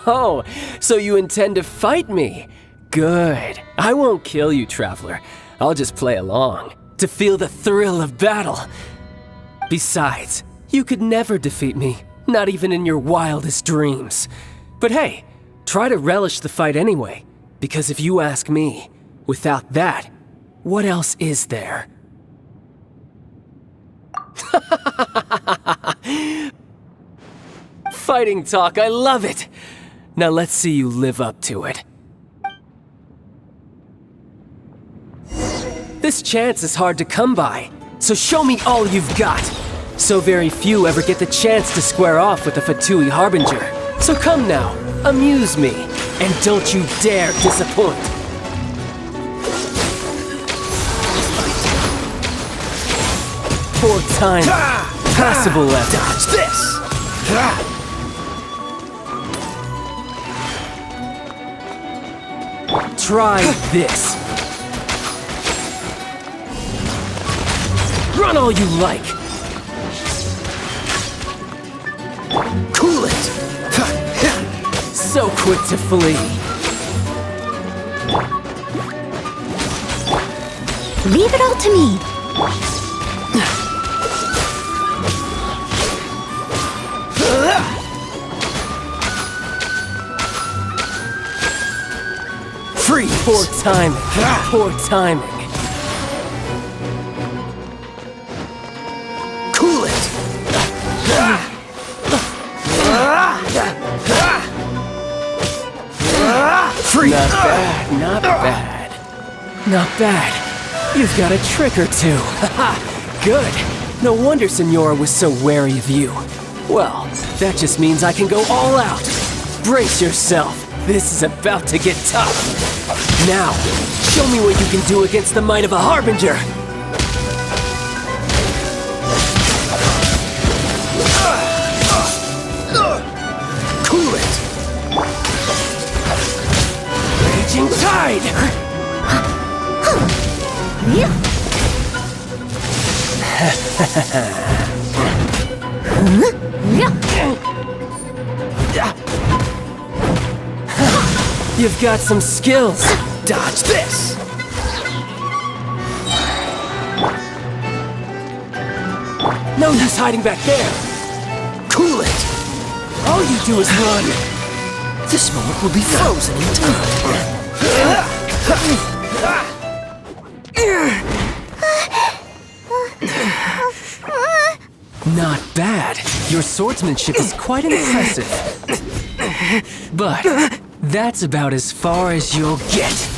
Oh, so you intend to fight me? Good. I won't kill you, Traveler. I'll just play along, to feel the thrill of battle. Besides, you could never defeat me, not even in your wildest dreams. But hey, try to relish the fight anyway, because if you ask me, without that, what else is there? Fighting talk, I love it! Now let's see you live up to it. This chance is hard to come by, so show me all you've got. So very few ever get the chance to square off with a Fatui Harbinger. So come now, amuse me, and don't you dare disappoint. Poor time. Passable effort. Dodge this! Try this. Run all you like. Cool it. So quick to flee. Leave it all to me. Freeze! Poor timing. Poor timing. Cool it! Freeze! Not bad, not bad. Not bad. You've got a trick or two. Haha, good. No wonder Senora was so wary of you. Well, that just means I can go all out. Brace yourself. This is about to get tough. Now, show me what you can do against the might of a Harbinger. Cool it! Raging Tide! You've got some skills. Dodge this! No use hiding back there! Cool it! All you do is run! This moment will be frozen in time. Not bad. Your swordsmanship is quite impressive. But that's about as far as you'll get.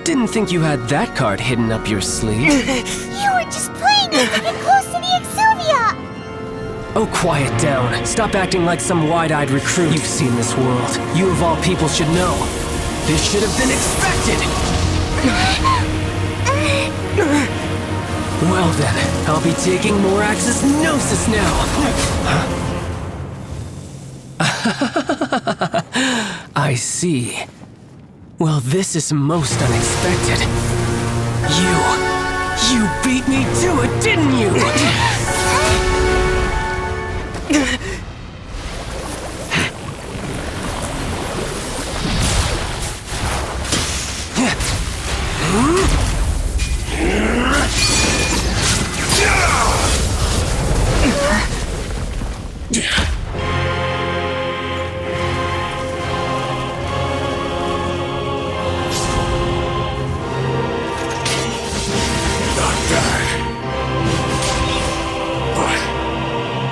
Didn't think you had that card hidden up your sleeve. You were just playing it to get close to the Exuvia! Oh, quiet down. Stop acting like some wide-eyed recruit. You've seen this world. You of all people should know. This should have been expected! Well then, I'll be taking Morax's Gnosis now! I see. Well, this is most unexpected. You beat me to it, didn't you?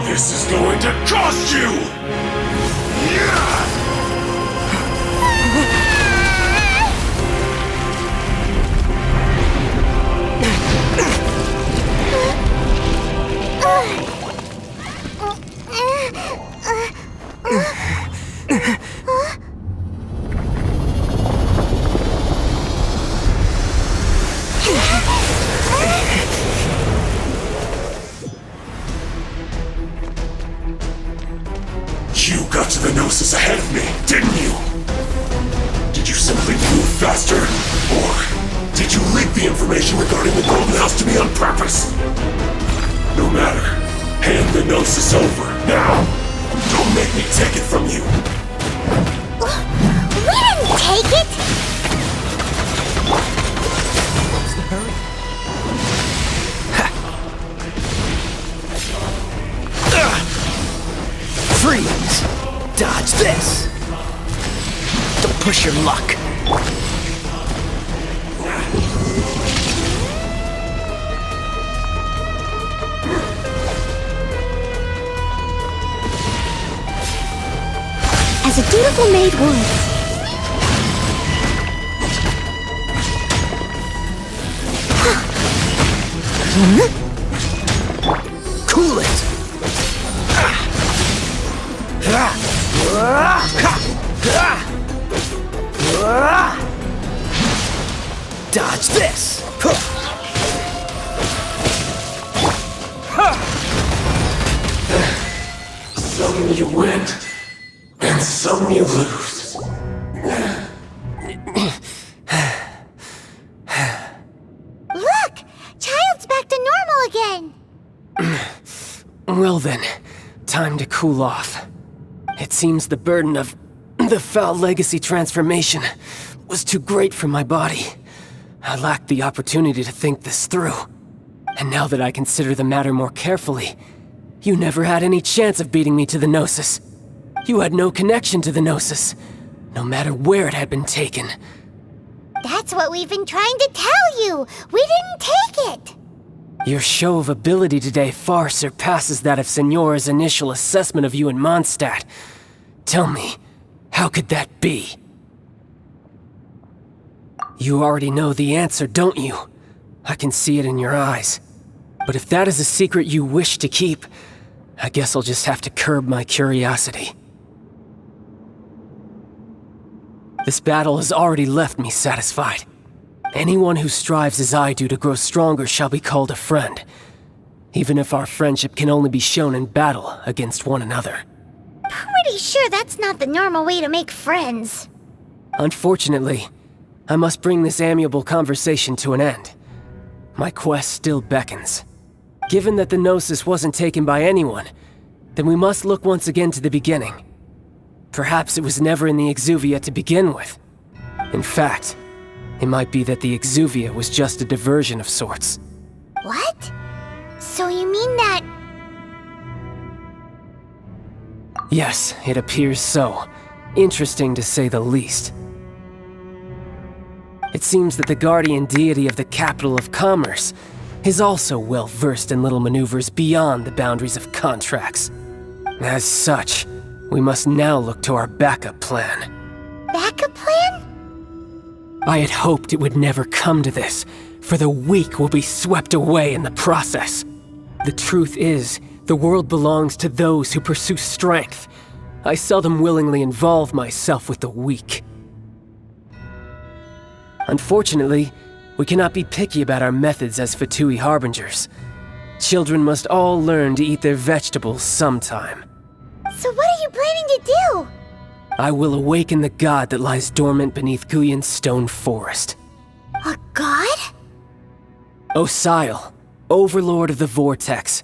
This is going to cost you! You got to the Gnosis ahead of me, didn't you? Did you simply move faster? Or did you leak the information regarding the Golden House to me on purpose? No matter. Hand the Gnosis over, now! Don't make me take it from you! We didn't take it! What's the hurry? Freeze! Dodge this! Don't push your luck. As a dutiful maid would. Cool it! Dodge this! Some you win, and some you lose. Look! Childe's back to normal again! Well then, time to cool off. It seems the burden of the foul legacy transformation was too great for my body. I lacked the opportunity to think this through. And now that I consider the matter more carefully, you never had any chance of beating me to the Gnosis. You had no connection to the Gnosis, no matter where it had been taken. That's what we've been trying to tell you! We didn't take it! Your show of ability today far surpasses that of Signora's initial assessment of you in Mondstadt. Tell me, how could that be? You already know the answer, don't you? I can see it in your eyes. But if that is a secret you wish to keep, I guess I'll just have to curb my curiosity. This battle has already left me satisfied. Anyone who strives as I do to grow stronger shall be called a friend, even if our friendship can only be shown in battle against one another. Pretty sure that's not the normal way to make friends. Unfortunately, I must bring this amiable conversation to an end. My quest still beckons. Given that the Gnosis wasn't taken by anyone, then we must look once again to the beginning. Perhaps it was never in the Exuvia to begin with. In fact, it might be that the Exuvia was just a diversion of sorts. What? So you mean that... Yes, it appears so. Interesting to say the least. It seems that the guardian deity of the capital of commerce is also well versed in little maneuvers beyond the boundaries of contracts. As such, we must now look to our backup plan. Backup plan? I had hoped it would never come to this, for the weak will be swept away in the process. The truth is, the world belongs to those who pursue strength. I seldom willingly involve myself with the weak. Unfortunately, we cannot be picky about our methods as Fatui harbingers. Children must all learn to eat their vegetables sometime. So what are you planning to do? I will awaken the god that lies dormant beneath Guyon's stone forest. A god? Osile, overlord of the Vortex,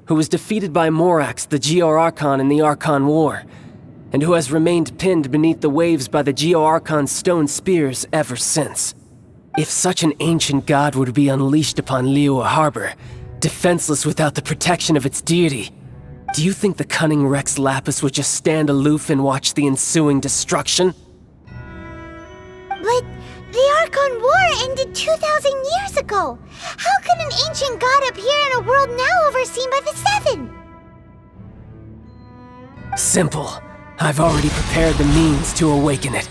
who was defeated by Morax, the Geo-Archon in the Archon War, and who has remained pinned beneath the waves by the Geo-Archon's stone spears ever since. If such an ancient god were to be unleashed upon Liyue Harbor, defenseless without the protection of its deity, do you think the cunning Rex Lapis would just stand aloof and watch the ensuing destruction? But the Archon War ended 2,000 years ago. How can an ancient god appear in a world now overseen by the Seven? Simple. I've already prepared the means to awaken it.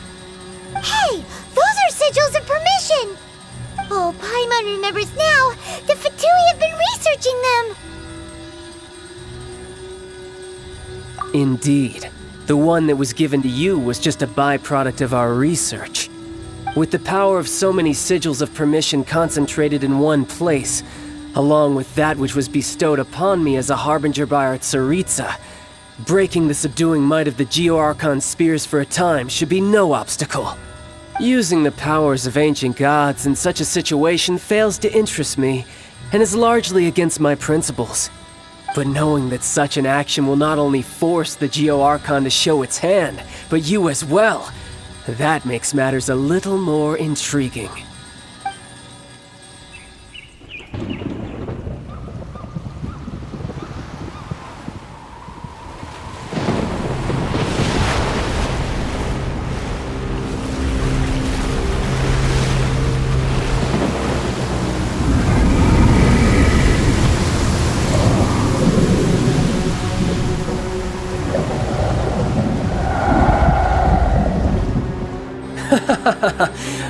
Hey! Those are sigils of permission! Oh, Paimon remembers now. The Fatui have been researching them! Indeed. The one that was given to you was just a byproduct of our research. With the power of so many sigils of permission concentrated in one place, along with that which was bestowed upon me as a harbinger by our Tsaritsa, breaking the subduing might of the Geo-Archon spears for a time should be no obstacle. Using the powers of ancient gods in such a situation fails to interest me, and is largely against my principles. But knowing that such an action will not only force the Geo-Archon to show its hand, but you as well, that makes matters a little more intriguing.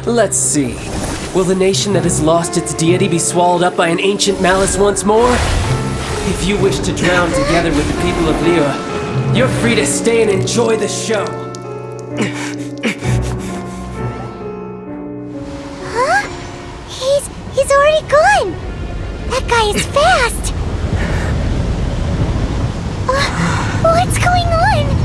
Let's see. Will the nation that has lost its deity be swallowed up by an ancient malice once more? If you wish to drown together with the people of Liyue, you're free to stay and enjoy the show. Huh? He's already gone! That guy is fast! What's going on?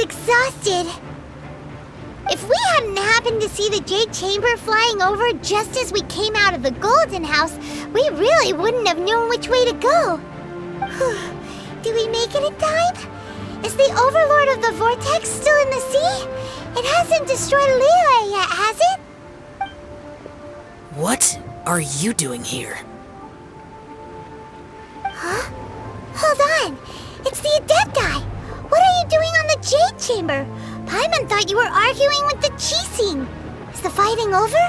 exhausted. If we hadn't happened to see the Jade Chamber flying over just as we came out of the Golden House, we really wouldn't have known which way to go. Do we make it in time? Is the Overlord of the Vortex still in the sea? It hasn't destroyed Liyue yet, has it? What are you doing here? Huh? Hold on. It's the Adepti. What are you doing on the Jade Chamber? Paimon thought you were arguing with the Qixing. Is the fighting over?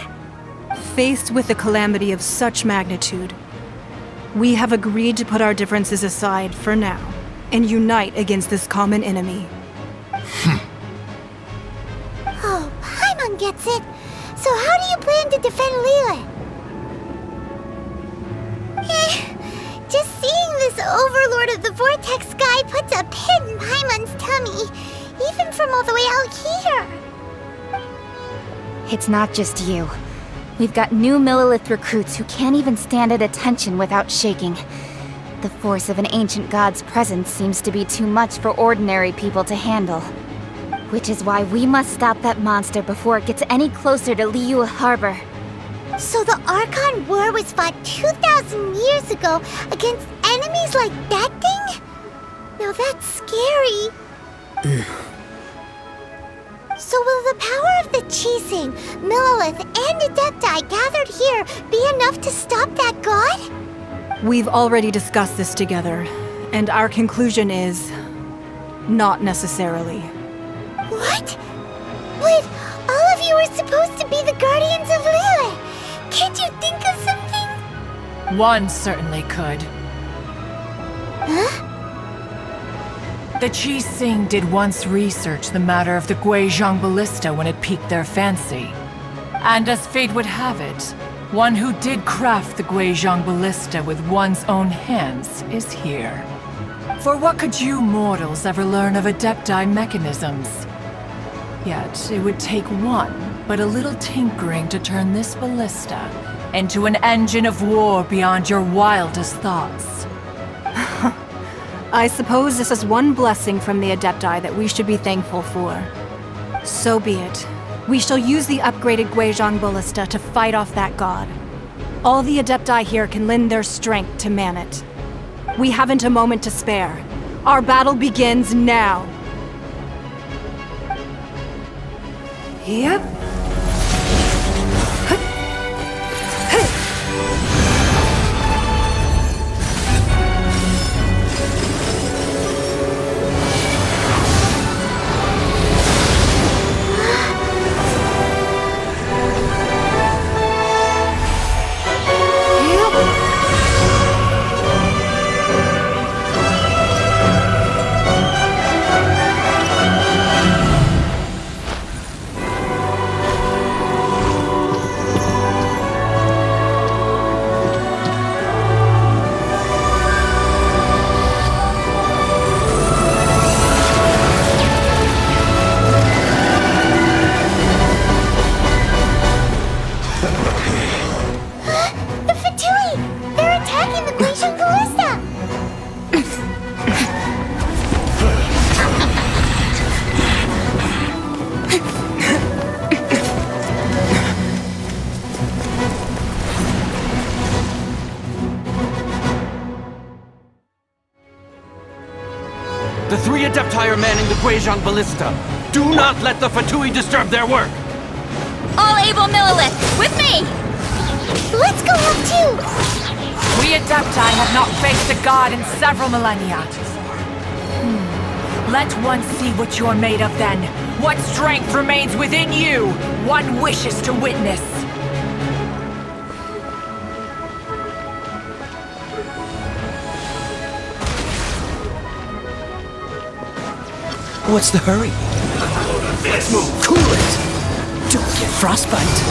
Faced with a calamity of such magnitude, we have agreed to put our differences aside for now and unite against this common enemy. Oh, Paimon gets it. So how do you plan to defend Liyue? Just seeing this Overlord of the Vortex guy puts a pit in Paimon's tummy, even from all the way out here. It's not just you. We've got new Millelith recruits who can't even stand at attention without shaking. The force of an ancient god's presence seems to be too much for ordinary people to handle. Which is why we must stop that monster before it gets any closer to Liyue Harbor. So the Archon War was fought 2,000 years ago against enemies like that thing? Now that's scary. So will the power of the Qixing, Millelith, and Adepti gathered here be enough to stop that god? We've already discussed this together, and our conclusion is... not necessarily. What? But all of you were supposed to be the guardians of Liyue. Can't you think of something? One certainly could. Huh? The Qixing did once research the matter of the Guizhong Ballista when it piqued their fancy. And as fate would have it, one who did craft the Guizhong Ballista with one's own hands is here. For what could you mortals ever learn of Adepti mechanisms? Yet it would take one but a little tinkering to turn this ballista into an engine of war beyond your wildest thoughts. I suppose this is one blessing from the Adepti that we should be thankful for. So be it. We shall use the upgraded Guizhong Ballista to fight off that god. All the Adepti here can lend their strength to man it. We haven't a moment to spare. Our battle begins now. Yep. The three Adepti are manning the Guizhong Ballista. Do not let the Fatui disturb their work! All able Millelith, with me! Let's go help too! We Adepti have not faced a god in several millennia. Let one see what you're made of then. What strength remains within you, one wishes to witness. What's the hurry? Let's move! Cool it! Don't get frostbite!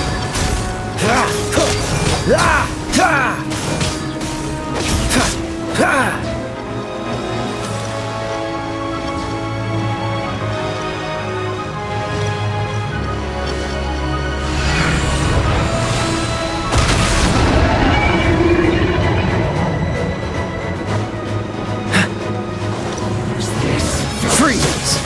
Freeze!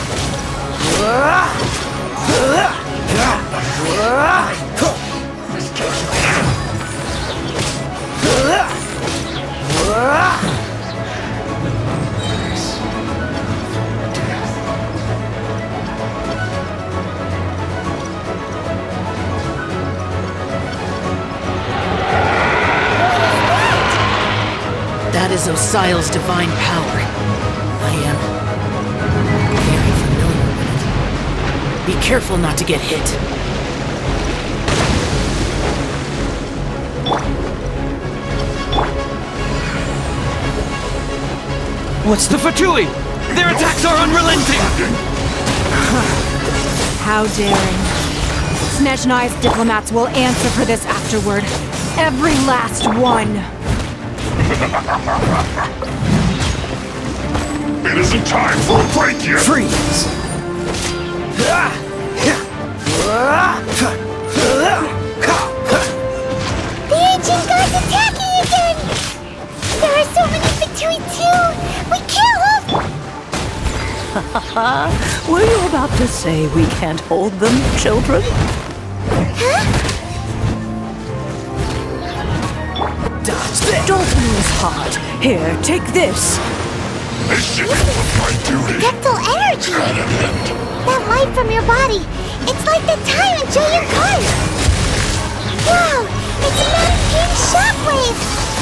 is Osial's divine power. I am very familiar with it. Be careful not to get hit. What's the Fatui? Their attacks are unrelenting! How daring. Snezhnai's diplomats will answer for this afterward. Every last one. It isn't time for a break yet! Freeze! The ancient gods attacking again! There are so many Fatui too! We can't hold... Were you about to say we can't hold them, children? Don't lose heart. Here, take this. This shit was my duty. Deptal energy! That light from your body, it's like the time in Julian Cars! Wow! It's a Mountain shockwave!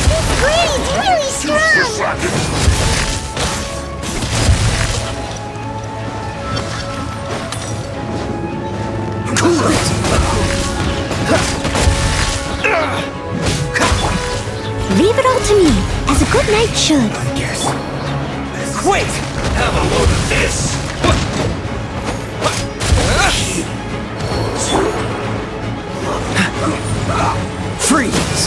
This granny's really strong! Leave it all to me, as a good knight should. Wait! Have a load of this! Freeze!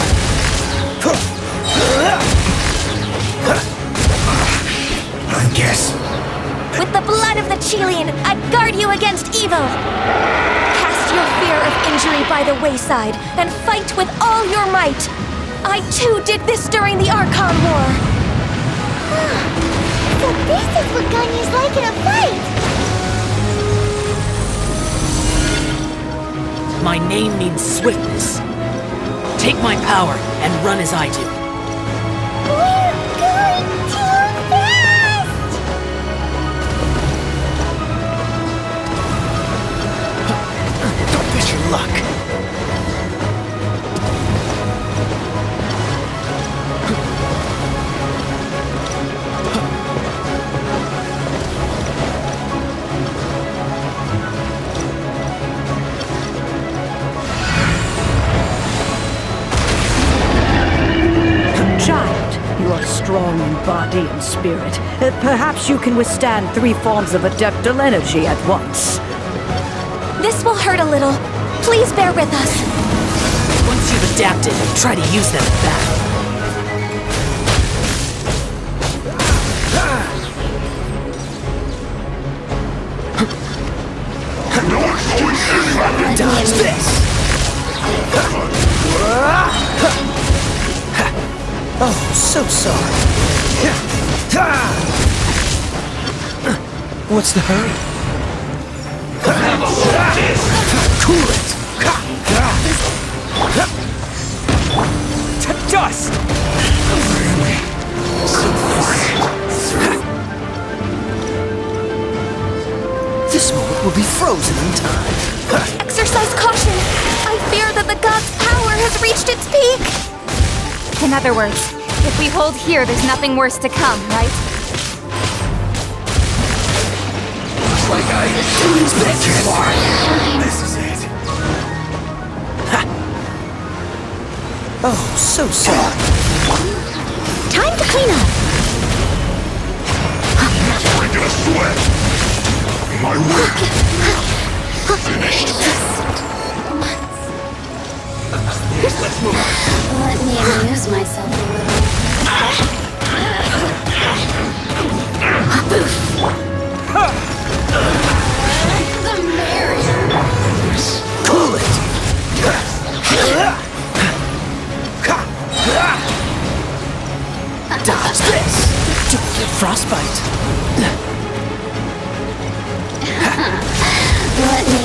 I guess. With the blood of the Chilean, I guard you against evil! Cast your fear of injury by the wayside, and fight with all your might! I too did this during the Archon War! So this is what Ganyu's like in a fight! My name means swiftness. Take my power and run as I do. We're going too fast! Don't miss your luck. You are strong in body and spirit. Perhaps you can withstand 3 forms of adeptal energy at once. This will hurt a little. Please bear with us. Once you've adapted, try to use them in battle. Dodge this! Oh, so sorry. What's the hurry? Cool it! To dust! This moment will be frozen in time. Exercise caution! I fear that the god's power has reached its peak! In other words, if we hold here, there's nothing worse to come, right? Looks like I didn't too far. This is it. Ha. Oh, so sorry. Time to clean up! Breaking a sweat. My work finished. Let's move. Let me amuse myself a little. The merrier. Cool it! Dodge this! Don't get frostbite. Let me...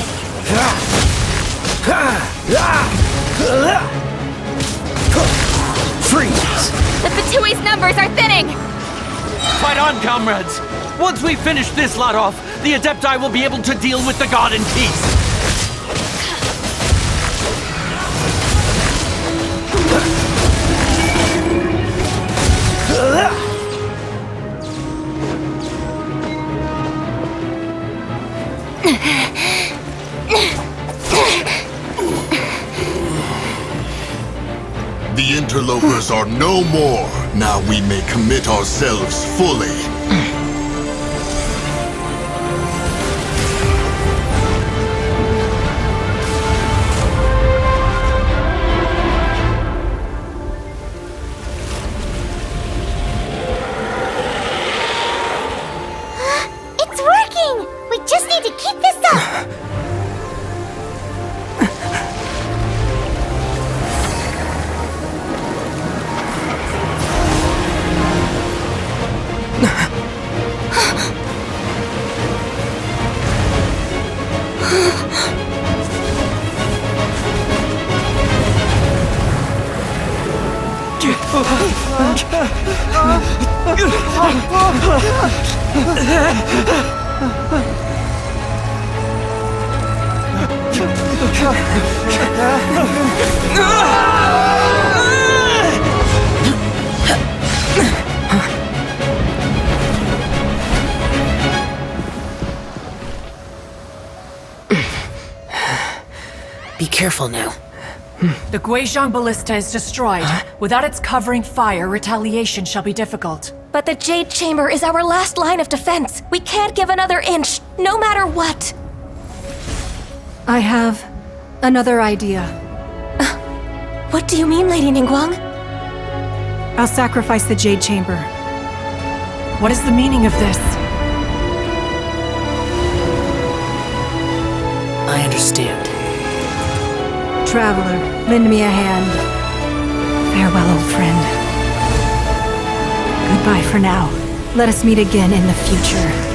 Freeze! The Fatui's numbers are thinning! Fight on, comrades! Once we finish this lot off, the Adepti will be able to deal with the god in peace! The interlopers are no more. Now we may commit ourselves fully. It's working! We just need to keep this up! Be careful now. The Guizhong Ballista is destroyed. Without its covering fire, retaliation shall be difficult. But the Jade Chamber is our last line of defense. We can't give another inch, no matter what. I have another idea. What do you mean, Lady Ningguang? I'll sacrifice the Jade Chamber. What is the meaning of this? I understand. Traveler, lend me a hand. Farewell, old friend. Goodbye for now. Let us meet again in the future.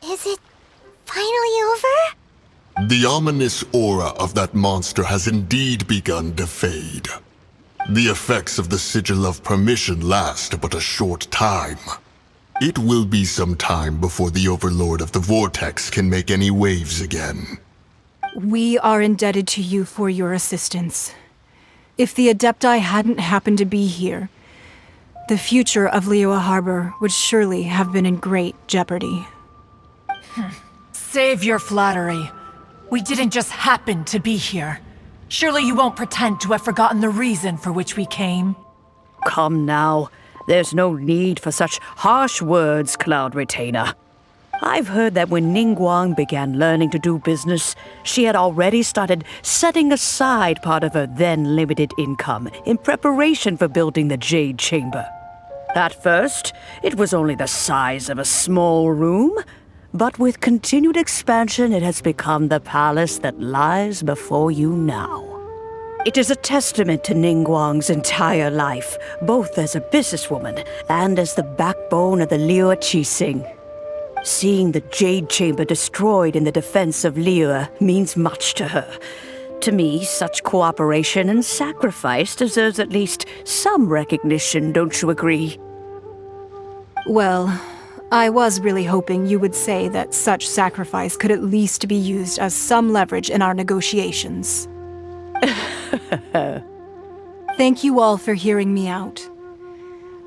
Is it finally over? The ominous aura of that monster has indeed begun to fade. The effects of the Sigil of Permission last but a short time. It will be some time before the Overlord of the Vortex can make any waves again. We are indebted to you for your assistance. If the Adepti hadn't happened to be here, the future of Liyue Harbor would surely have been in great jeopardy. Save your flattery. We didn't just happen to be here. Surely you won't pretend to have forgotten the reason for which we came. Come now. There's no need for such harsh words, Cloud Retainer. I've heard that when Ningguang began learning to do business, she had already started setting aside part of her then limited income in preparation for building the Jade Chamber. At first, it was only the size of a small room, but with continued expansion, it has become the palace that lies before you now. It is a testament to Ningguang's entire life, both as a businesswoman and as the backbone of the Liyue Qixing. Seeing the Jade Chamber destroyed in the defense of Liyue means much to her. To me, such cooperation and sacrifice deserves at least some recognition, don't you agree? Well, I was really hoping you would say that such sacrifice could at least be used as some leverage in our negotiations. Thank you all for hearing me out.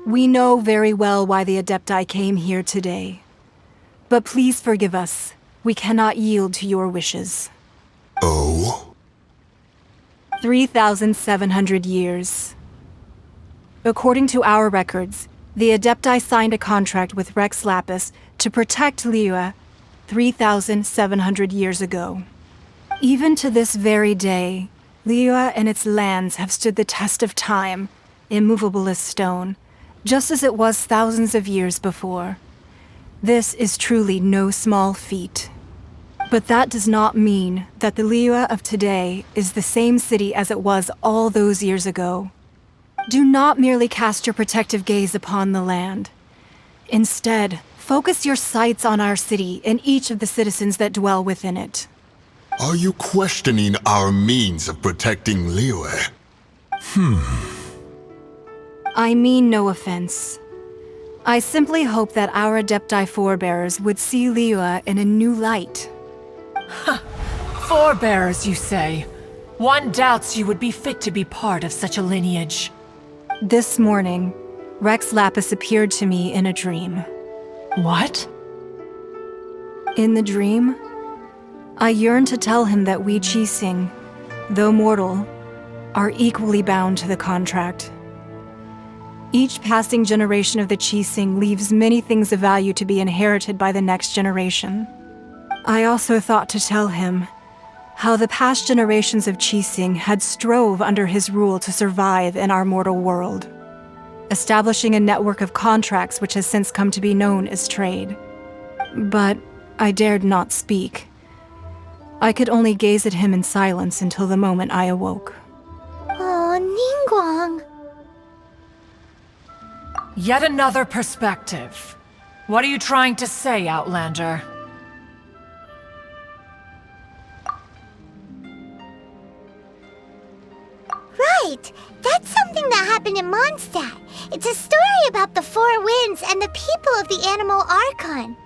We know very well why the Adepti came here today. But please forgive us. We cannot yield to your wishes. Oh? 3,700 years. According to our records, the Adepti signed a contract with Rex Lapis to protect Liyue 3,700 years ago. Even to this very day, Liyue and its lands have stood the test of time, immovable as stone, just as it was thousands of years before. This is truly no small feat. But that does not mean that the Liyue of today is the same city as it was all those years ago. Do not merely cast your protective gaze upon the land. Instead, focus your sights on our city and each of the citizens that dwell within it. Are you questioning our means of protecting Liyue? I mean no offense. I simply hope that our Adepti forebears would see Liyue in a new light. Forebearers, you say? One doubts you would be fit to be part of such a lineage. This morning, Rex Lapis appeared to me in a dream. What? In the dream, I yearned to tell him that we Qixing, though mortal, are equally bound to the contract. Each passing generation of the Qixing leaves many things of value to be inherited by the next generation. I also thought to tell him how the past generations of Qixing had strove under his rule to survive in our mortal world, establishing a network of contracts which has since come to be known as trade. But I dared not speak. I could only gaze at him in silence until the moment I awoke. Oh, Ningguang. Yet another perspective. What are you trying to say, Outlander? Right! That's something that happened in Mondstadt. It's a story about the Four Winds and the people of the Animal Archon.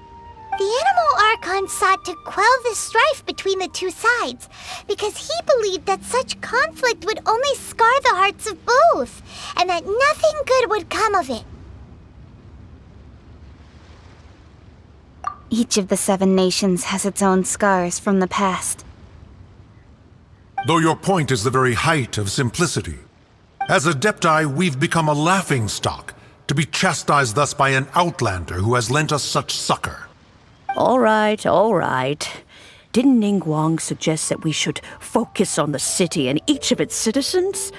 The Animal Archon sought to quell the strife between the two sides, because he believed that such conflict would only scar the hearts of both, and that nothing good would come of it. Each of the 7 nations has its own scars from the past. Though your point is the very height of simplicity. As Adepti, we've become a laughingstock, to be chastised thus by an outlander who has lent us such succor. All right, all right. Didn't Ningguang suggest that we should focus on the city and each of its citizens?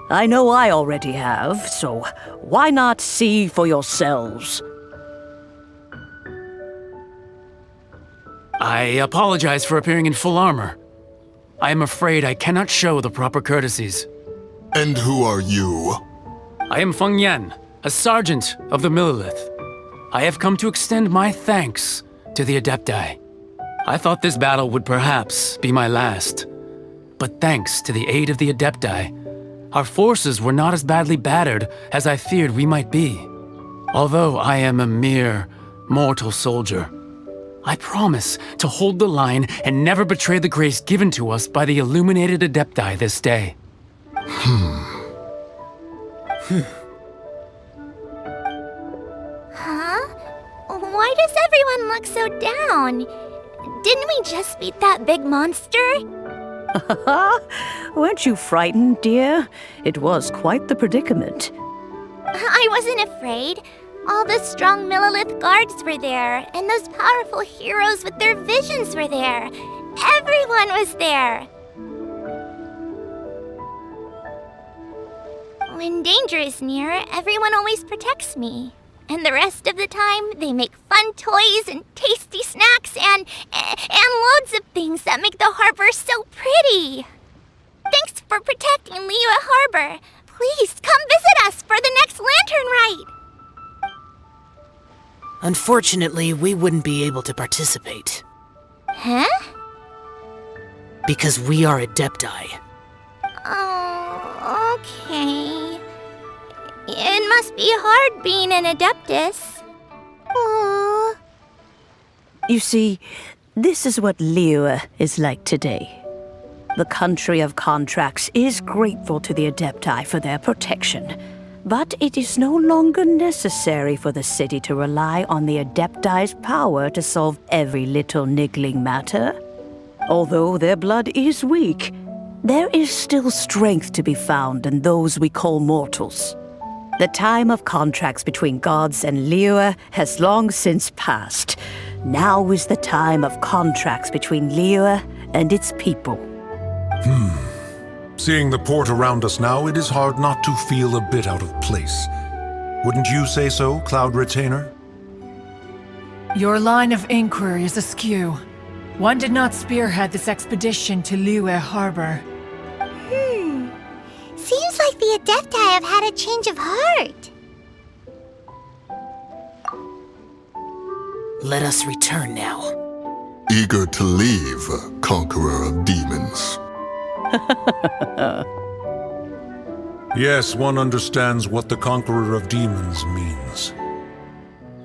I know I already have, so why not see for yourselves? I apologize for appearing in full armor. I am afraid I cannot show the proper courtesies. And who are you? I am Feng Yan, a sergeant of the Millelith. I have come to extend my thanks to the Adepti. I thought this battle would perhaps be my last. But thanks to the aid of the Adepti, our forces were not as badly battered as I feared we might be. Although I am a mere mortal soldier, I promise to hold the line and never betray the grace given to us by the illuminated Adepti this day. Huh? Why does everyone look so down? Didn't we just beat that big monster? Weren't you frightened, dear? It was quite the predicament. I wasn't afraid. All the strong Millelith guards were there, and those powerful heroes with their visions were there. Everyone was there. When danger is near, everyone always protects me. And the rest of the time, they make fun toys and tasty snacks and loads of things that make the harbor so pretty. Thanks for protecting Liyue Harbor. Please come visit us for the next lantern rite. Unfortunately, we wouldn't be able to participate. Huh? Because we are Adepti. Oh, okay. It must be hard being an Adeptus. Aww. You see, this is what Liyue is like today. The country of contracts is grateful to the Adepti for their protection. But it is no longer necessary for the city to rely on the Adepti's power to solve every little niggling matter. Although their blood is weak, there is still strength to be found in those we call mortals. The time of contracts between gods and Liyue has long since passed. Now is the time of contracts between Liyue and its people. Seeing the port around us now, it is hard not to feel a bit out of place. Wouldn't you say so, Cloud Retainer? Your line of inquiry is askew. One did not spearhead this expedition to Liyue Harbor. Seems like the Adepti have had a change of heart. Let us return now. Eager to leave, Conqueror of Demons. Yes, one understands what the Conqueror of Demons means.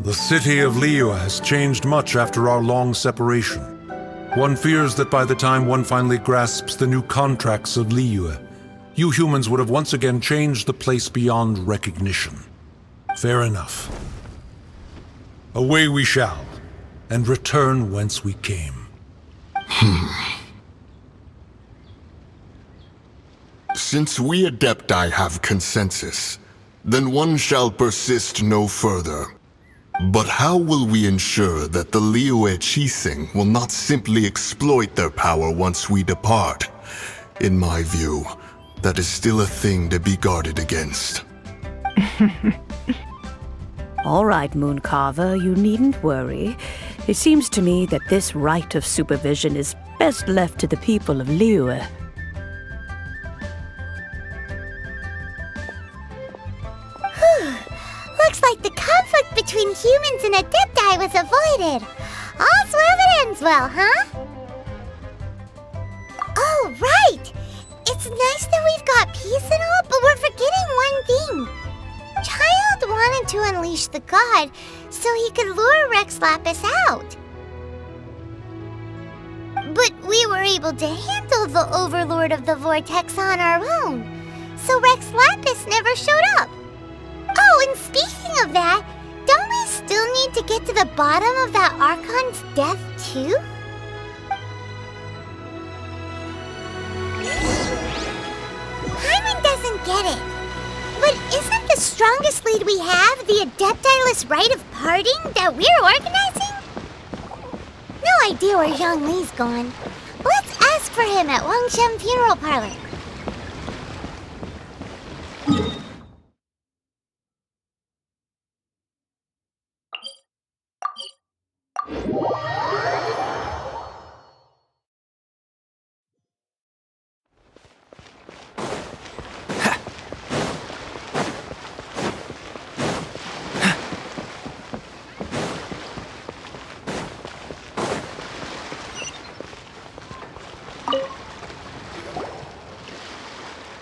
The city of Liyue has changed much after our long separation. One fears that by the time one finally grasps the new contracts of Liyue, you humans would have once again changed the place beyond recognition. Fair enough. Away we shall, and return whence we came. Since we Adepti have consensus, then one shall persist no further. But how will we ensure that the Liyue Qixing will not simply exploit their power once we depart? In my view, that is still a thing to be guarded against. All right, Mooncarver, you needn't worry. It seems to me that this right of supervision is best left to the people of Liyue. Looks like the conflict between humans and Adepti was avoided. All's well that ends well, huh? Oh, right! It's nice that we've got peace and all, but we're forgetting one thing. Childe wanted to unleash the god so he could lure Rex Lapis out. But we were able to handle the Overlord of the Vortex on our own, so Rex Lapis never showed up. Oh, and speaking of that, don't we still need to get to the bottom of that Archon's death, too? Paimon doesn't get it. But isn't the strongest lead we have the Adepti-less Rite of Parting that we're organizing? No idea where Zhongli's gone. Let's ask for him at Wangshen Funeral Parlor.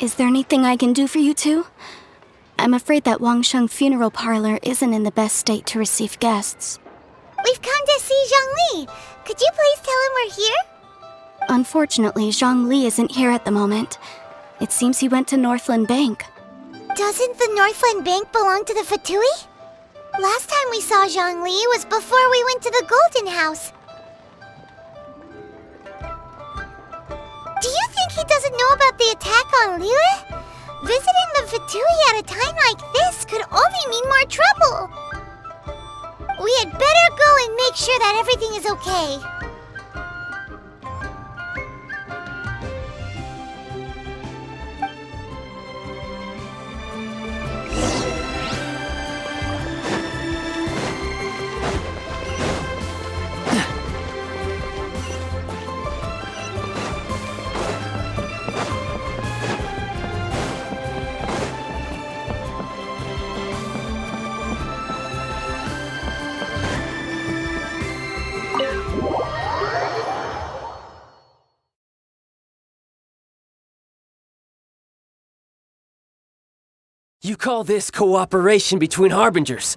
Is there anything I can do for you two? I'm afraid that Wangshen Funeral Parlor isn't in the best state to receive guests. We've come to see Zhongli. Could you please tell him we're here? Unfortunately, Zhongli isn't here at the moment. It seems he went to Northland Bank. Doesn't the Northland Bank belong to the Fatui? Last time we saw Zhongli was before we went to the Golden House. Do you think he doesn't know about the attack on Liyue? Visiting the Fatui at a time like this could only mean more trouble. We had better go and make sure that everything is okay. You call this cooperation between Harbingers?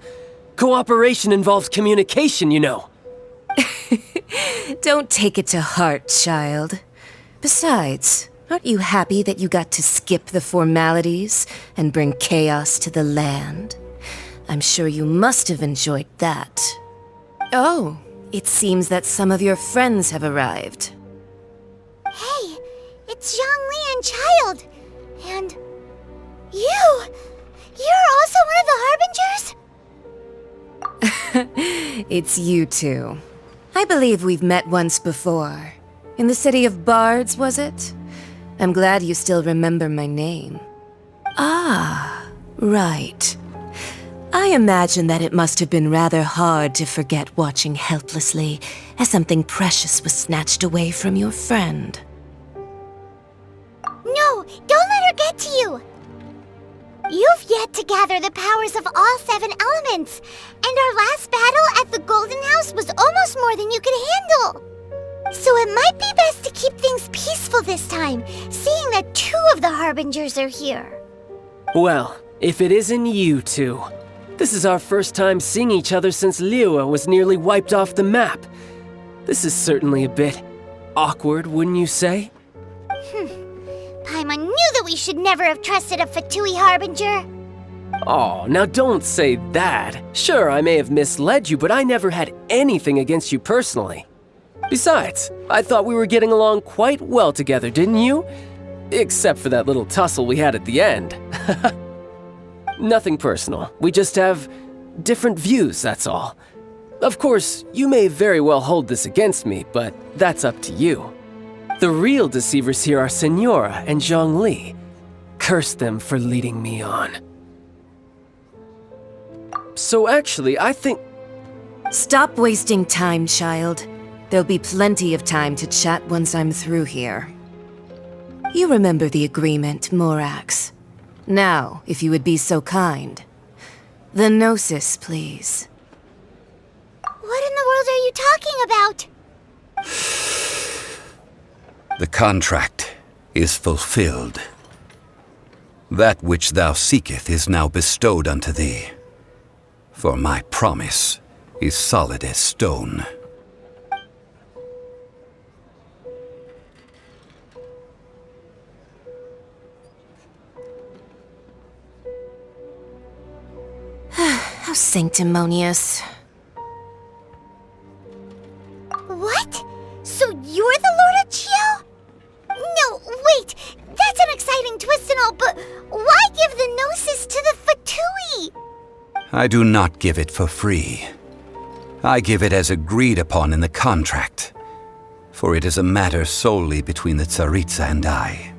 Cooperation involves communication, you know. Don't take it to heart, child. Besides, aren't you happy that you got to skip the formalities and bring chaos to the land? I'm sure you must have enjoyed that. Oh, it seems that some of your friends have arrived. Hey, it's Zhongli and Childe. And you! You're also one of the Harbingers? It's you two. I believe we've met once before. In the city of Bards, was it? I'm glad you still remember my name. Ah, right. I imagine that it must have been rather hard to forget watching helplessly as something precious was snatched away from your friend. No, don't let her get to you! You've yet to gather the powers of all 7 elements, and our last battle at the Golden House was almost more than you could handle. So it might be best to keep things peaceful this time, seeing that 2 of the Harbingers are here. Well, if it isn't you two. This is our first time seeing each other since Liyue was nearly wiped off the map. This is certainly a bit awkward, wouldn't you say? Paimon knew that we should never have trusted a Fatui Harbinger. Oh, now don't say that. Sure, I may have misled you, but I never had anything against you personally. Besides, I thought we were getting along quite well together, didn't you? Except for that little tussle we had at the end. Nothing personal. We just have different views, that's all. Of course, you may very well hold this against me, but that's up to you. The real deceivers here are Senora and Zhongli. Curse them for leading me on. So actually, I think... Stop wasting time, child. There'll be plenty of time to chat once I'm through here. You remember the agreement, Morax. Now, if you would be so kind. The Gnosis, please. What in the world are you talking about? The contract is fulfilled. That which thou seeketh is now bestowed unto thee. For my promise is solid as stone. How sanctimonious. What? So you're the Lord of Childe? No, wait! That's an exciting twist and all, but why give the Gnosis to the Fatui? I do not give it for free. I give it as agreed upon in the contract, for it is a matter solely between the Tsaritsa and I.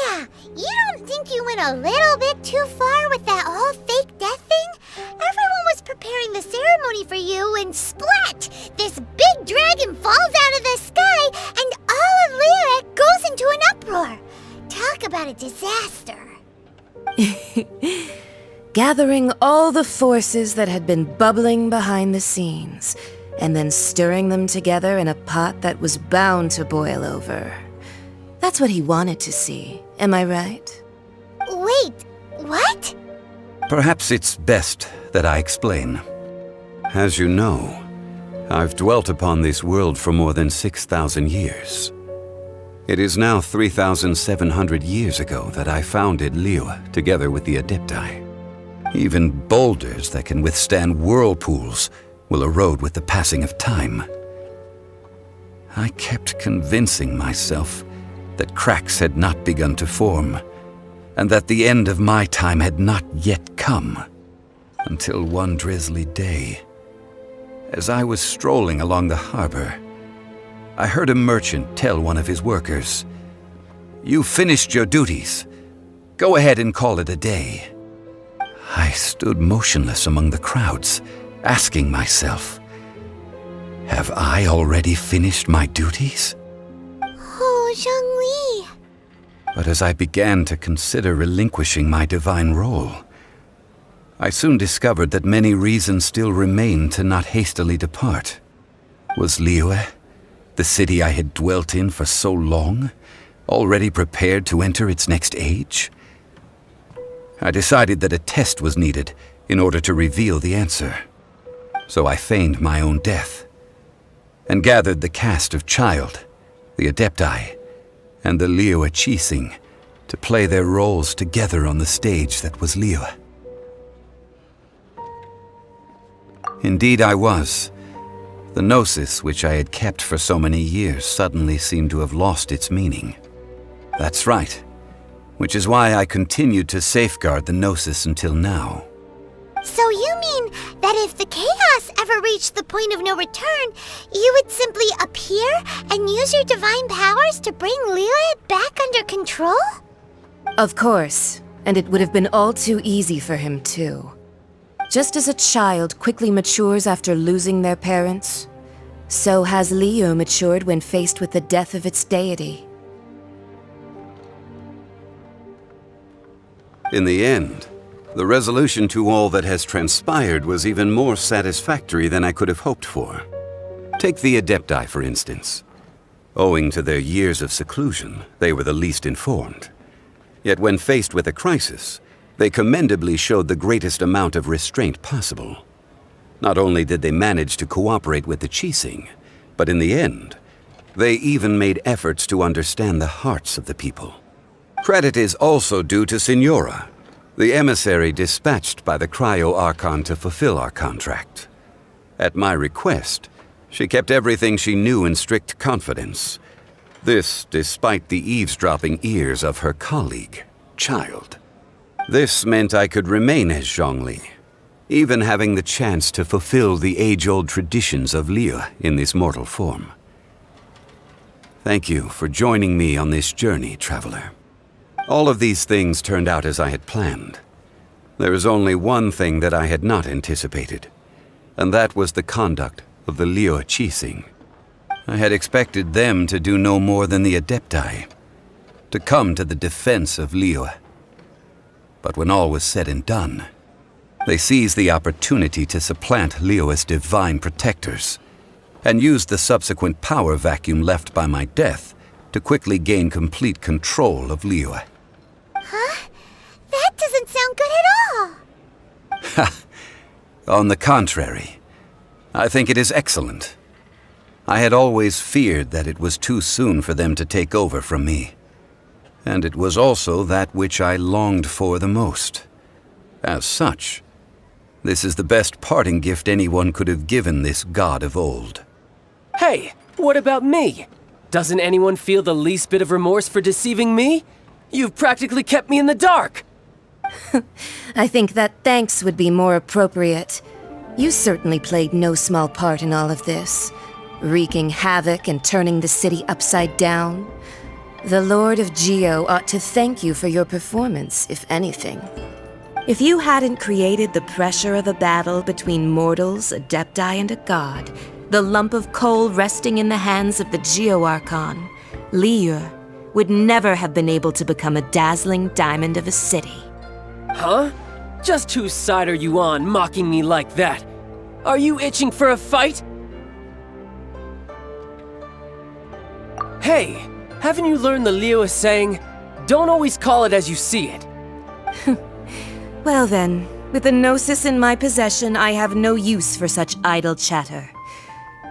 Yeah, you don't think you went a little bit too far with that whole fake death thing? Everyone was preparing the ceremony for you, and splat! This big dragon falls out of the sky, and all of Liyue goes into an uproar. Talk about a disaster. Gathering all the forces that had been bubbling behind the scenes, and then stirring them together in a pot that was bound to boil over. That's what he wanted to see, am I right? Wait, what? Perhaps it's best that I explain. As you know, I've dwelt upon this world for more than 6,000 years. It is now 3,700 years ago that I founded Liyue together with the Adepti. Even boulders that can withstand whirlpools will erode with the passing of time. I kept convincing myself that cracks had not begun to form, and that the end of my time had not yet come, until one drizzly day, as I was strolling along the harbor, I heard a merchant tell one of his workers, "You've finished your duties. Go ahead and call it a day." I stood motionless among the crowds, asking myself, have I already finished my duties? Oh, Zhongli. But as I began to consider relinquishing my divine role, I soon discovered that many reasons still remained to not hastily depart. Was Liyue, the city I had dwelt in for so long, already prepared to enter its next age? I decided that a test was needed in order to reveal the answer. So I feigned my own death, and gathered the cast of Childe, the Adepti, and the Liyue Chising to play their roles together on the stage that was Liyue. Indeed I was. The Gnosis, which I had kept for so many years, suddenly seemed to have lost its meaning. That's right, which is why I continued to safeguard the Gnosis until now. So you mean that if the chaos ever reached the point of no return, you would simply appear and use your divine powers to bring Liyue back under control? Of course. And it would have been all too easy for him, too. Just as a child quickly matures after losing their parents, so has Liyue matured when faced with the death of its deity. In the end, the resolution to all that has transpired was even more satisfactory than I could have hoped for. Take the Adepti, for instance. Owing to their years of seclusion, they were the least informed. Yet when faced with a crisis, they commendably showed the greatest amount of restraint possible. Not only did they manage to cooperate with the Qixing, but in the end, they even made efforts to understand the hearts of the people. Credit is also due to Signora, the emissary dispatched by the Cryo-Archon to fulfill our contract. At my request, she kept everything she knew in strict confidence. This despite the eavesdropping ears of her colleague, Childe. This meant I could remain as Zhongli, even having the chance to fulfill the age-old traditions of Liyue in this mortal form. Thank you for joining me on this journey, traveler. All of these things turned out as I had planned. There is only one thing that I had not anticipated, and that was the conduct of the Liyue Qixing. I had expected them to do no more than the Adepti, to come to the defense of Liyue. But when all was said and done, they seized the opportunity to supplant Liyue's divine protectors, and used the subsequent power vacuum left by my death to quickly gain complete control of Liyue. Huh? That doesn't sound good at all! Ha! On the contrary, I think it is excellent. I had always feared that it was too soon for them to take over from me. And it was also that which I longed for the most. As such, this is the best parting gift anyone could have given this god of old. Hey, what about me? Doesn't anyone feel the least bit of remorse for deceiving me? You've practically kept me in the dark! I think that thanks would be more appropriate. You certainly played no small part in all of this, wreaking havoc and turning the city upside down. The Lord of Geo ought to thank you for your performance, if anything. If you hadn't created the pressure of a battle between mortals, Adepti, and a god, the lump of coal resting in the hands of the Geo-Archon, Liyue would never have been able to become a dazzling diamond of a city. Huh? Just whose side are you on, mocking me like that? Are you itching for a fight? Hey, haven't you learned the Liyue saying, don't always call it as you see it? Well then, with the Gnosis in my possession, I have no use for such idle chatter.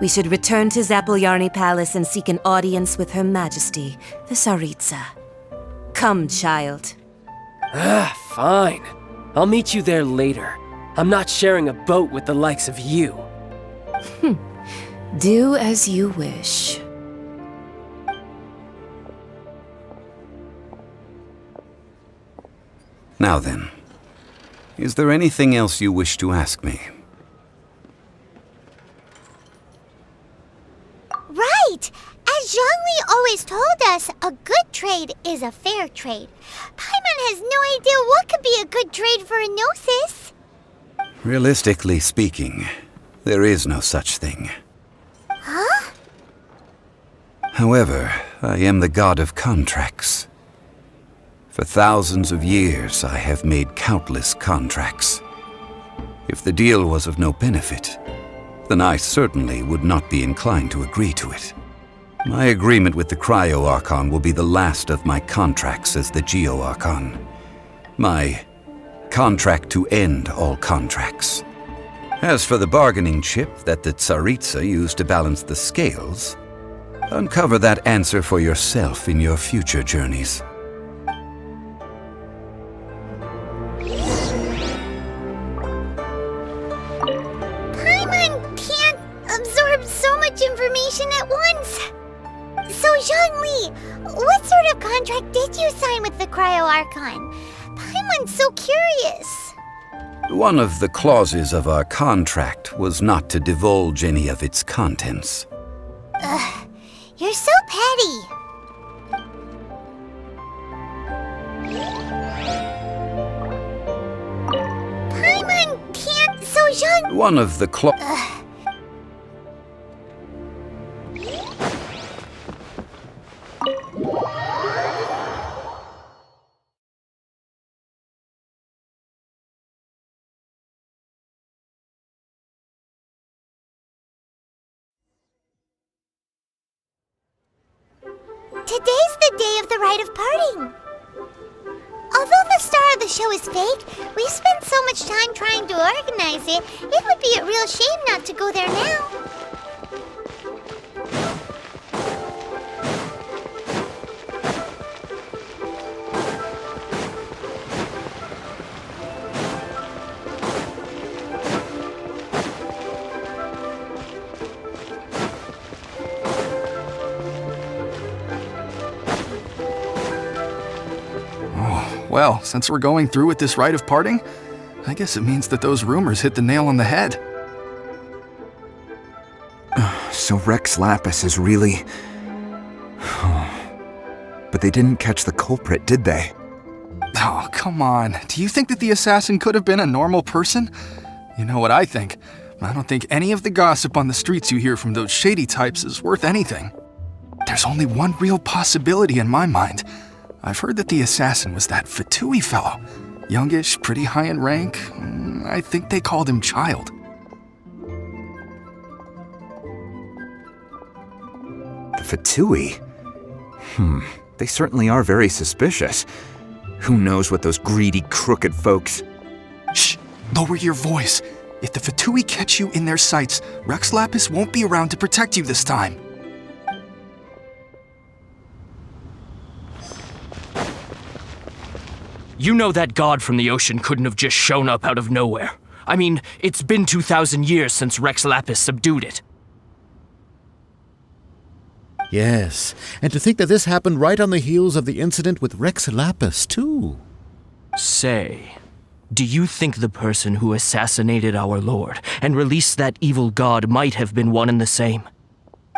We should return to Zapoljarny Palace and seek an audience with Her Majesty, the Tsaritsa. Come, child. Fine. I'll meet you there later. I'm not sharing a boat with the likes of you. Do as you wish. Now then, is there anything else you wish to ask me? Right! As Zhongli always told us, a good trade is a fair trade. Paimon has no idea what could be a good trade for a Gnosis. Realistically speaking, there is no such thing. Huh? However, I am the god of contracts. For thousands of years, I have made countless contracts. If the deal was of no benefit, then I certainly would not be inclined to agree to it. My agreement with the Cryo-Archon will be the last of my contracts as the Geo-Archon. My contract to end all contracts. As for the bargaining chip that the Tsaritsa used to balance the scales, uncover that answer for yourself in your future journeys. Paimon can't absorb so much information at once. So, Zhongli, what sort of contract did you sign with the Cryo-Archon? Paimon's so curious. One of the clauses of our contract was not to divulge any of its contents. Ugh, you're so petty. Jean... One of the Today's the day of the Rite of Parting. Although the star of the show is fake, we've spent so much time trying to organize it, it would be a real shame not to go there now. Well, since we're going through with this Rite of Parting, I guess it means that those rumors hit the nail on the head. So Rex Lapis is really... But they didn't catch the culprit, did they? Oh, come on. Do you think that the assassin could have been a normal person? You know what I think. I don't think any of the gossip on the streets you hear from those shady types is worth anything. There's only one real possibility in my mind. I've heard that the assassin was that Fatui fellow. Youngish, pretty high in rank. I think they called him Childe. The Fatui? They certainly are very suspicious. Who knows what those greedy, crooked folks... Shh! Lower your voice. If the Fatui catch you in their sights, Rex Lapis won't be around to protect you this time. You know that god from the ocean couldn't have just shown up out of nowhere. I mean, it's been 2,000 years since Rex Lapis subdued it. Yes, and to think that this happened right on the heels of the incident with Rex Lapis, too. Say, do you think the person who assassinated our lord and released that evil god might have been one and the same?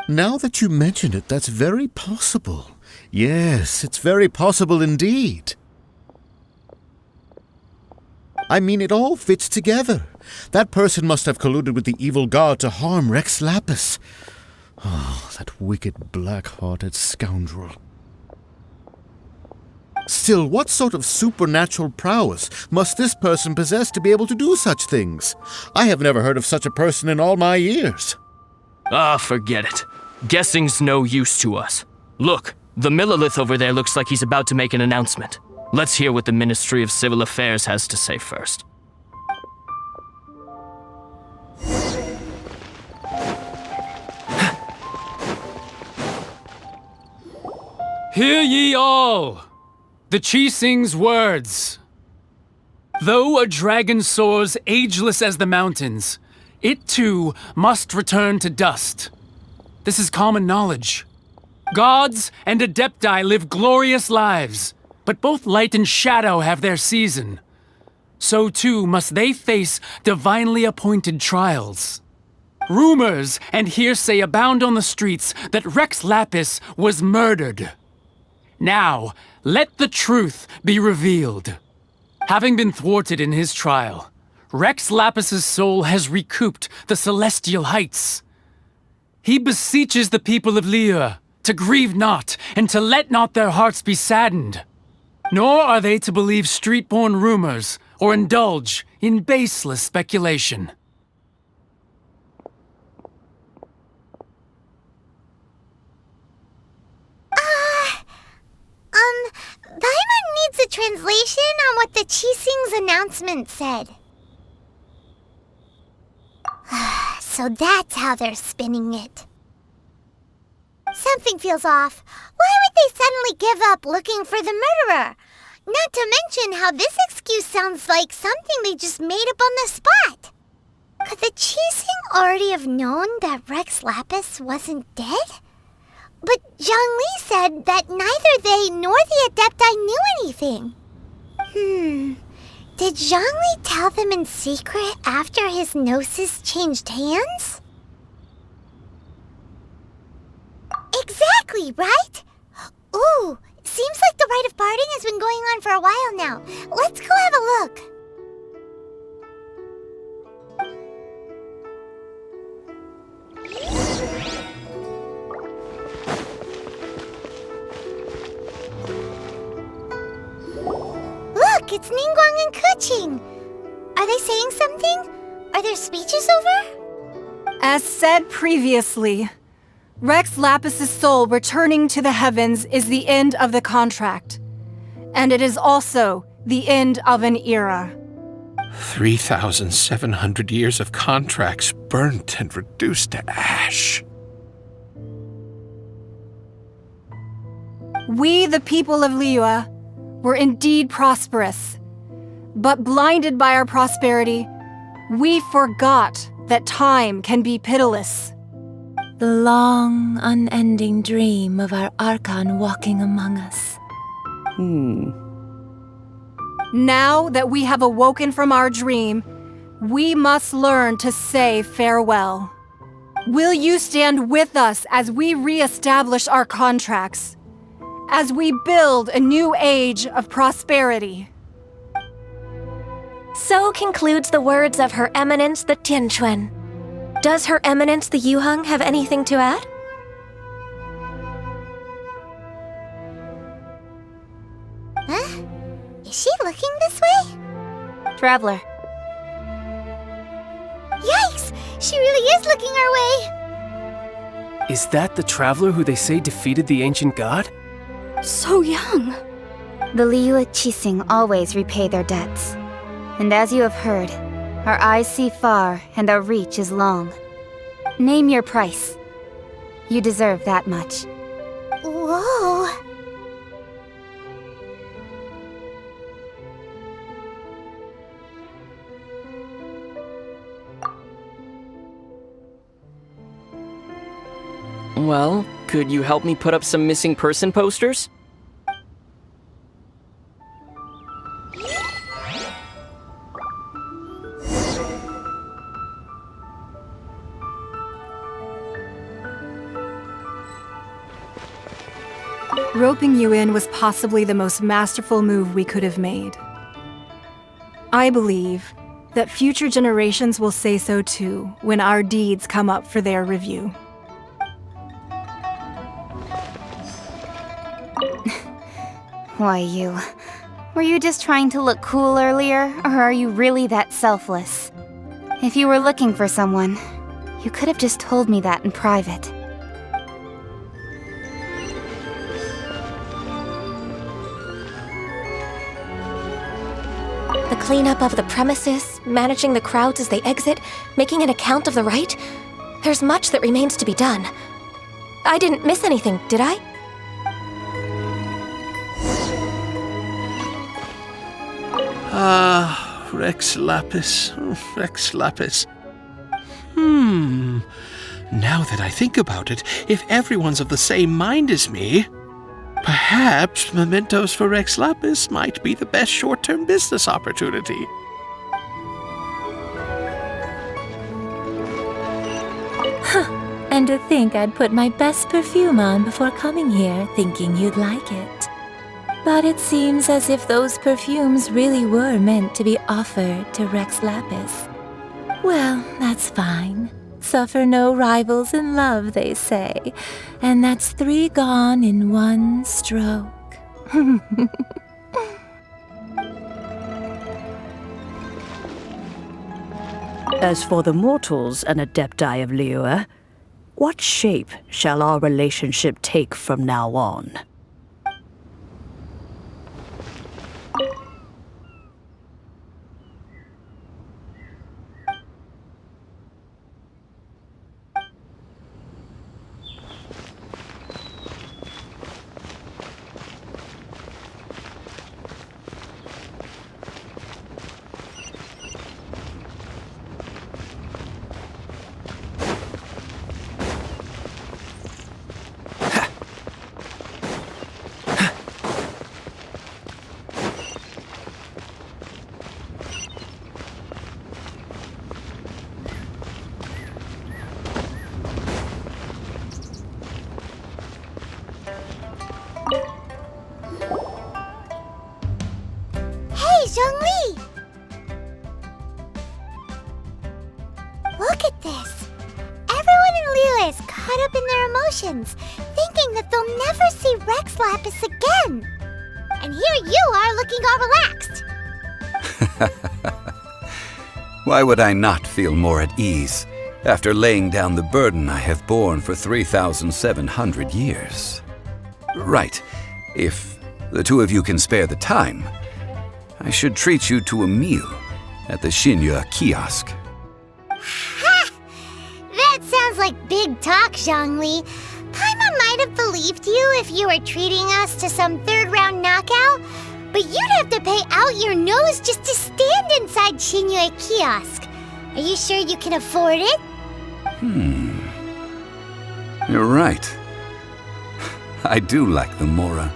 Now that you mention it, that's very possible. Yes, it's very possible indeed. I mean, it all fits together. That person must have colluded with the evil god to harm Rex Lapis. Oh, that wicked, black-hearted scoundrel. Still, what sort of supernatural prowess must this person possess to be able to do such things? I have never heard of such a person in all my years. Ah, forget it. Guessing's no use to us. Look, the Millilith over there looks like he's about to make an announcement. Let's hear what the Ministry of Civil Affairs has to say first. Hear ye all! The Qixing's words. Though a dragon soars ageless as the mountains, it too must return to dust. This is common knowledge. Gods and Adepti live glorious lives, but both light and shadow have their season. So too must they face divinely appointed trials. Rumors and hearsay abound on the streets that Rex Lapis was murdered. Now, let the truth be revealed. Having been thwarted in his trial, Rex Lapis's soul has recouped the celestial heights. He beseeches the people of Liyue to grieve not and to let not their hearts be saddened. Nor are they to believe street-born rumors or indulge in baseless speculation. Paimon needs a translation on what the Qixing's announcement said. So that's how they're spinning it. Something feels off. Why would they suddenly give up looking for the murderer? Not to mention how this excuse sounds like something they just made up on the spot. Could the Qixing already have known that Rex Lapis wasn't dead? But Zhongli said that neither they nor the Adepti knew anything. Did Zhongli tell them in secret after his gnosis changed hands? Exactly, right? Ooh, seems like the Rite of Parting has been going on for a while now. Let's go have a look. it's Ningguang and Keqing. Are they saying something? Are their speeches over? As said previously, Rex Lapis's soul returning to the heavens is the end of the contract. And it is also the end of an era. 3,700 years of contracts burnt and reduced to ash. We, the people of Liyue, were indeed prosperous. But blinded by our prosperity, we forgot that time can be pitiless. The long, unending dream of our Archon walking among us. Now that we have awoken from our dream, we must learn to say farewell. Will you stand with us as we re-establish our contracts? As we build a new age of prosperity? So concludes the words of Her Eminence the Tianquan. Does Her Eminence the Yuheng have anything to add? Huh? Is she looking this way? Traveler. Yikes! She really is looking our way! Is that the traveler who they say defeated the ancient god? So young. The Liyue Qixing always repay their debts. And as you have heard, our eyes see far and our reach is long. Name your price. You deserve that much. Whoa! Well, could you help me put up some missing person posters? Roping you in was possibly the most masterful move we could have made. I believe that future generations will say so too when our deeds come up for their review. Why, you? Were you just trying to look cool earlier, or are you really that selfless? If you were looking for someone, you could have just told me that in private. The cleanup of the premises, managing the crowds as they exit, making an account of the rite. There's much that remains to be done. I didn't miss anything, did I? Ah, Rex Lapis, Rex Lapis. Now that I think about it, if everyone's of the same mind as me, perhaps mementos for Rex Lapis might be the best short-term business opportunity. And to think I'd put my best perfume on before coming here, thinking you'd like it. But it seems as if those perfumes really were meant to be offered to Rex Lapis. Well, that's fine. Suffer no rivals in love, they say. And that's 3 gone in 1 stroke. As for the mortals and adepti of Liyue, what shape shall our relationship take from now on? Look at this. Everyone in Liyue is caught up in their emotions, thinking that they'll never see Rex Lapis again. And here you are looking all relaxed. Why would I not feel more at ease after laying down the burden I have borne for 3,700 years? Right, if the two of you can spare the time, I should treat you to a meal at the Xinyue kiosk. Ha! That sounds like big talk, Zhongli. Paimon might have believed you if you were treating us to some third-round knockout, but you'd have to pay out your nose just to stand inside Xinyue kiosk. Are you sure you can afford it? You're right. I do like the Mora.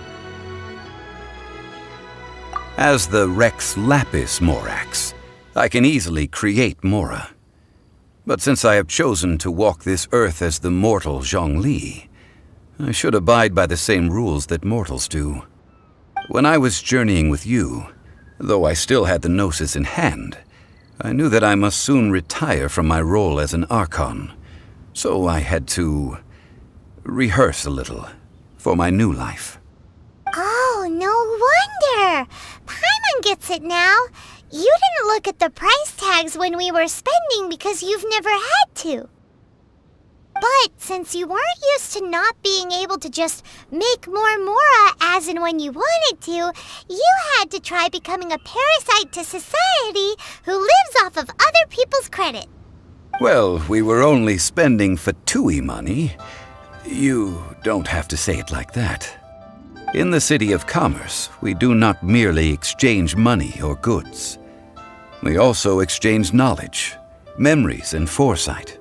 As the Rex Lapis Morax, I can easily create Mora. But since I have chosen to walk this earth as the mortal Zhongli, I should abide by the same rules that mortals do. When I was journeying with you, though I still had the Gnosis in hand, I knew that I must soon retire from my role as an Archon, so I had to rehearse a little for my new life. Oh, no wonder! Paimon gets it now. You didn't look at the price tags when we were spending because you've never had to. But since you weren't used to not being able to just make more Mora as and when you wanted to, you had to try becoming a parasite to society who lives off of other people's credit. Well, we were only spending Fatui money. You don't have to say it like that. In the City of Commerce, we do not merely exchange money or goods. We also exchange knowledge, memories, and foresight,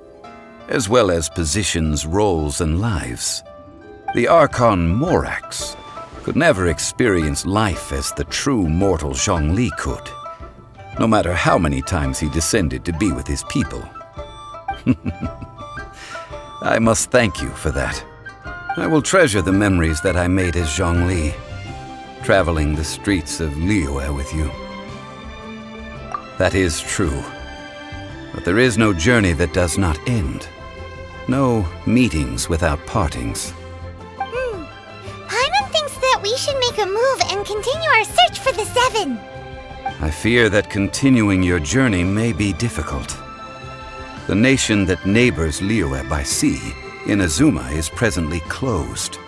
as well as positions, roles, and lives. The Archon Morax could never experience life as the true mortal Zhongli could, no matter how many times he descended to be with his people. I must thank you for that. I will treasure the memories that I made as Zhongli, traveling the streets of Liyue with you. That is true, but there is no journey that does not end. No meetings without partings. Paimon thinks that we should make a move and continue our search for the Seven. I fear that continuing your journey may be difficult. The nation that neighbors Liyue by sea, Inazuma, is presently closed.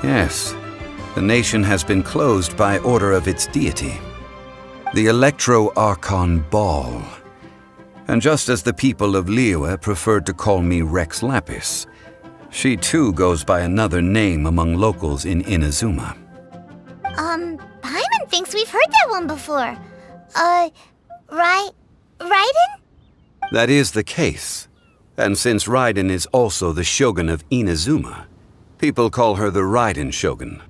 Yes, the nation has been closed by order of its deity, the Electro-Archon Ball. And just as the people of Liyue preferred to call me Rex Lapis, she too goes by another name among locals in Inazuma. Paimon thinks we've heard that one before. Raiden? That is the case. And since Raiden is also the Shogun of Inazuma, people call her the Raiden Shogun.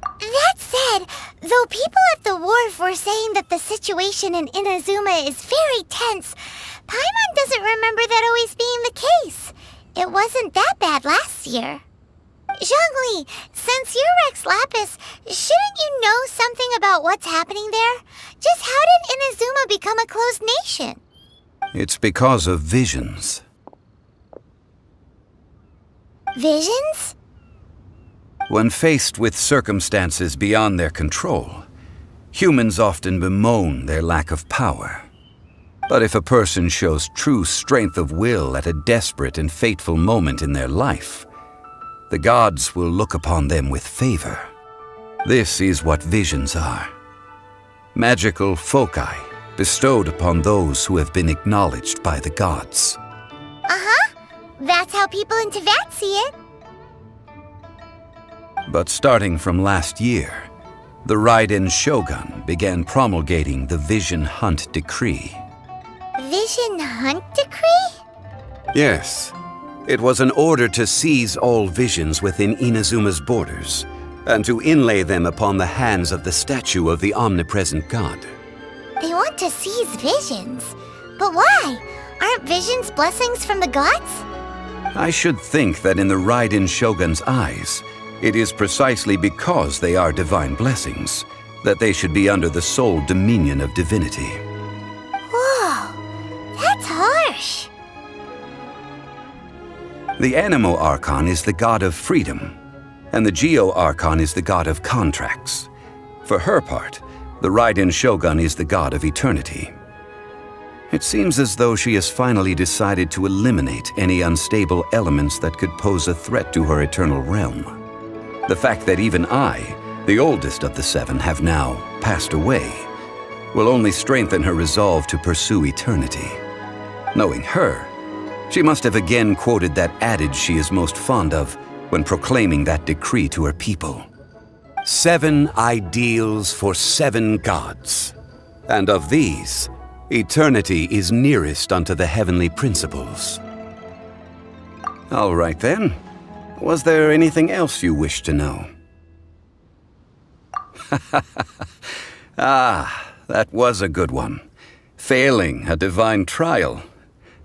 That said, though people at the wharf were saying that the situation in Inazuma is very tense, Paimon doesn't remember that always being the case. It wasn't that bad last year. Zhongli, since you're Rex Lapis, shouldn't you know something about what's happening there? Just how did Inazuma become a closed nation? It's because of visions. Visions? When faced with circumstances beyond their control, humans often bemoan their lack of power. But if a person shows true strength of will at a desperate and fateful moment in their life, the gods will look upon them with favor. This is what visions are. Magical foci bestowed upon those who have been acknowledged by the gods. That's how people in Teyvat see it. But starting from last year, the Raiden Shogun began promulgating the Vision Hunt Decree. Vision Hunt Decree? Yes. It was an order to seize all visions within Inazuma's borders, and to inlay them upon the hands of the statue of the omnipresent god. They want to seize visions. But why? Aren't visions blessings from the gods? I should think that in the Raiden Shogun's eyes, it is precisely because they are divine blessings that they should be under the sole dominion of divinity. Whoa, that's harsh. The Anemo Archon is the god of freedom, and the Geo-Archon is the god of contracts. For her part, the Raiden Shogun is the god of eternity. It seems as though she has finally decided to eliminate any unstable elements that could pose a threat to her eternal realm. The fact that even I, the oldest of the seven, have now passed away will only strengthen her resolve to pursue eternity. Knowing her, she must have again quoted that adage she is most fond of when proclaiming that decree to her people. 7 ideals for 7 gods, and of these, eternity is nearest unto the heavenly principles. All right then. Was there anything else you wish to know? Ah, that was a good one. Failing a divine trial.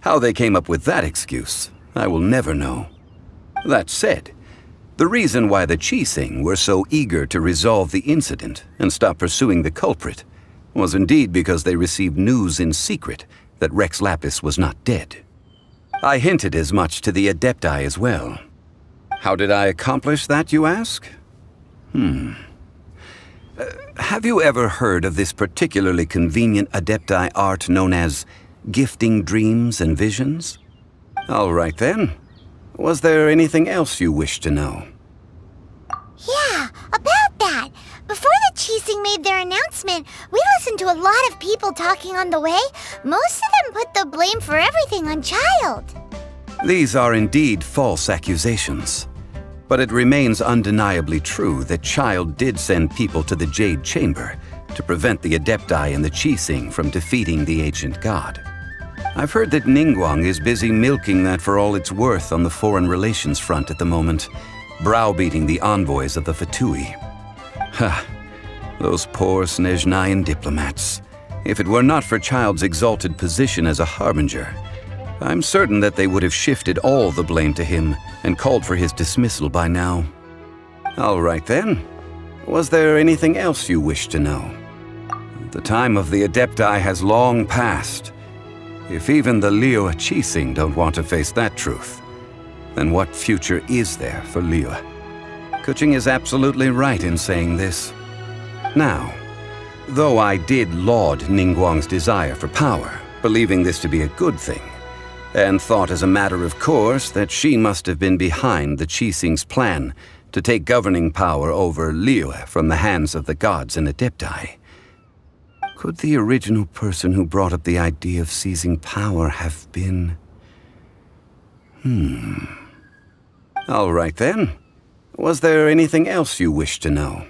How they came up with that excuse, I will never know. That said, the reason why the Qixing were so eager to resolve the incident and stop pursuing the culprit was indeed because they received news in secret that Rex Lapis was not dead. I hinted as much to the Adepti as well. How did I accomplish that, you ask? Have you ever heard of this particularly convenient Adepti art known as gifting dreams and visions? All right then. Was there anything else you wish to know? Yeah, about that. Before the Qixing made their announcement, we listened to a lot of people talking on the way. Most of them put the blame for everything on Childe. These are indeed false accusations. But it remains undeniably true that Childe did send people to the Jade Chamber to prevent the Adepti and the Qixing from defeating the ancient god. I've heard that Ningguang is busy milking that for all it's worth on the foreign relations front at the moment, browbeating the envoys of the Fatui. Ha! Those poor Snezhnayan diplomats. If it were not for Childe's exalted position as a harbinger, I'm certain that they would have shifted all the blame to him and called for his dismissal by now. All right then. Was there anything else you wish to know? The time of the Adepti has long passed. If even the Liyue Qixing don't want to face that truth, then what future is there for Liyue? Kuching is absolutely right in saying this. Now, though I did laud Ningguang's desire for power, believing this to be a good thing, and thought as a matter of course that she must have been behind the Qixing's plan to take governing power over Liyue from the hands of the gods and Adepti. Could the original person who brought up the idea of seizing power have been... All right then. Was there anything else you wish to know?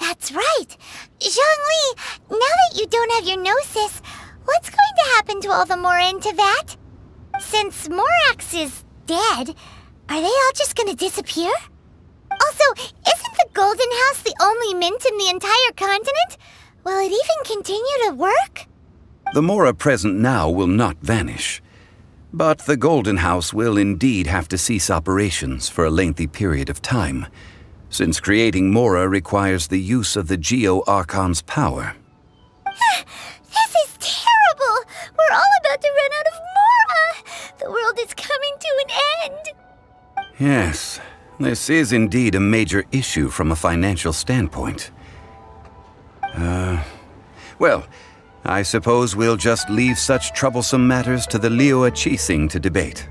That's right. Zhongli, now that you don't have your gnosis, what's going to happen to all the Mora in Teyvat? Since Morax is dead, are they all just gonna disappear? Also, isn't the Golden House the only mint in the entire continent? Will it even continue to work? The Mora present now will not vanish. But the Golden House will indeed have to cease operations for a lengthy period of time, since creating Mora requires the use of the Geo-Archon's power. This is terrible! We're all about to run out of Mora! The world is coming to an end! Yes, this is indeed a major issue from a financial standpoint. Well, I suppose we'll just leave such troublesome matters to the Liyue Qixing to debate.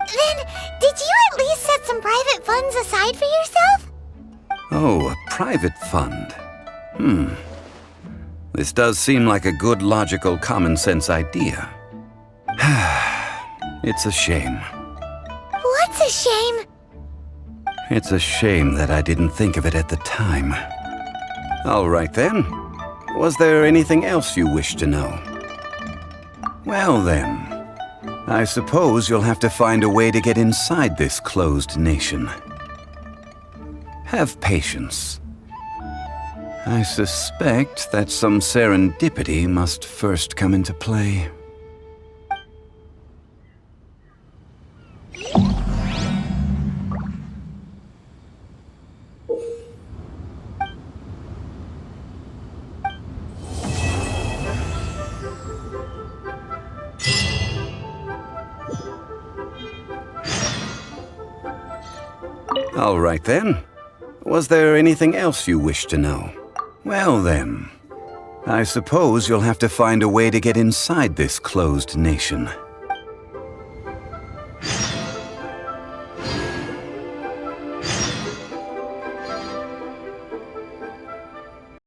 Then, did you at least set some private funds aside for yourself? Oh, a private fund. This does seem like a good, logical, common-sense idea. It's a shame. What's a shame? It's a shame that I didn't think of it at the time. All right then. Was there anything else you wish to know? Well then, I suppose you'll have to find a way to get inside this closed nation. Have patience. I suspect that some serendipity must first come into play. All right then. Was there anything else you wish to know? Well then, I suppose you'll have to find a way to get inside this closed nation.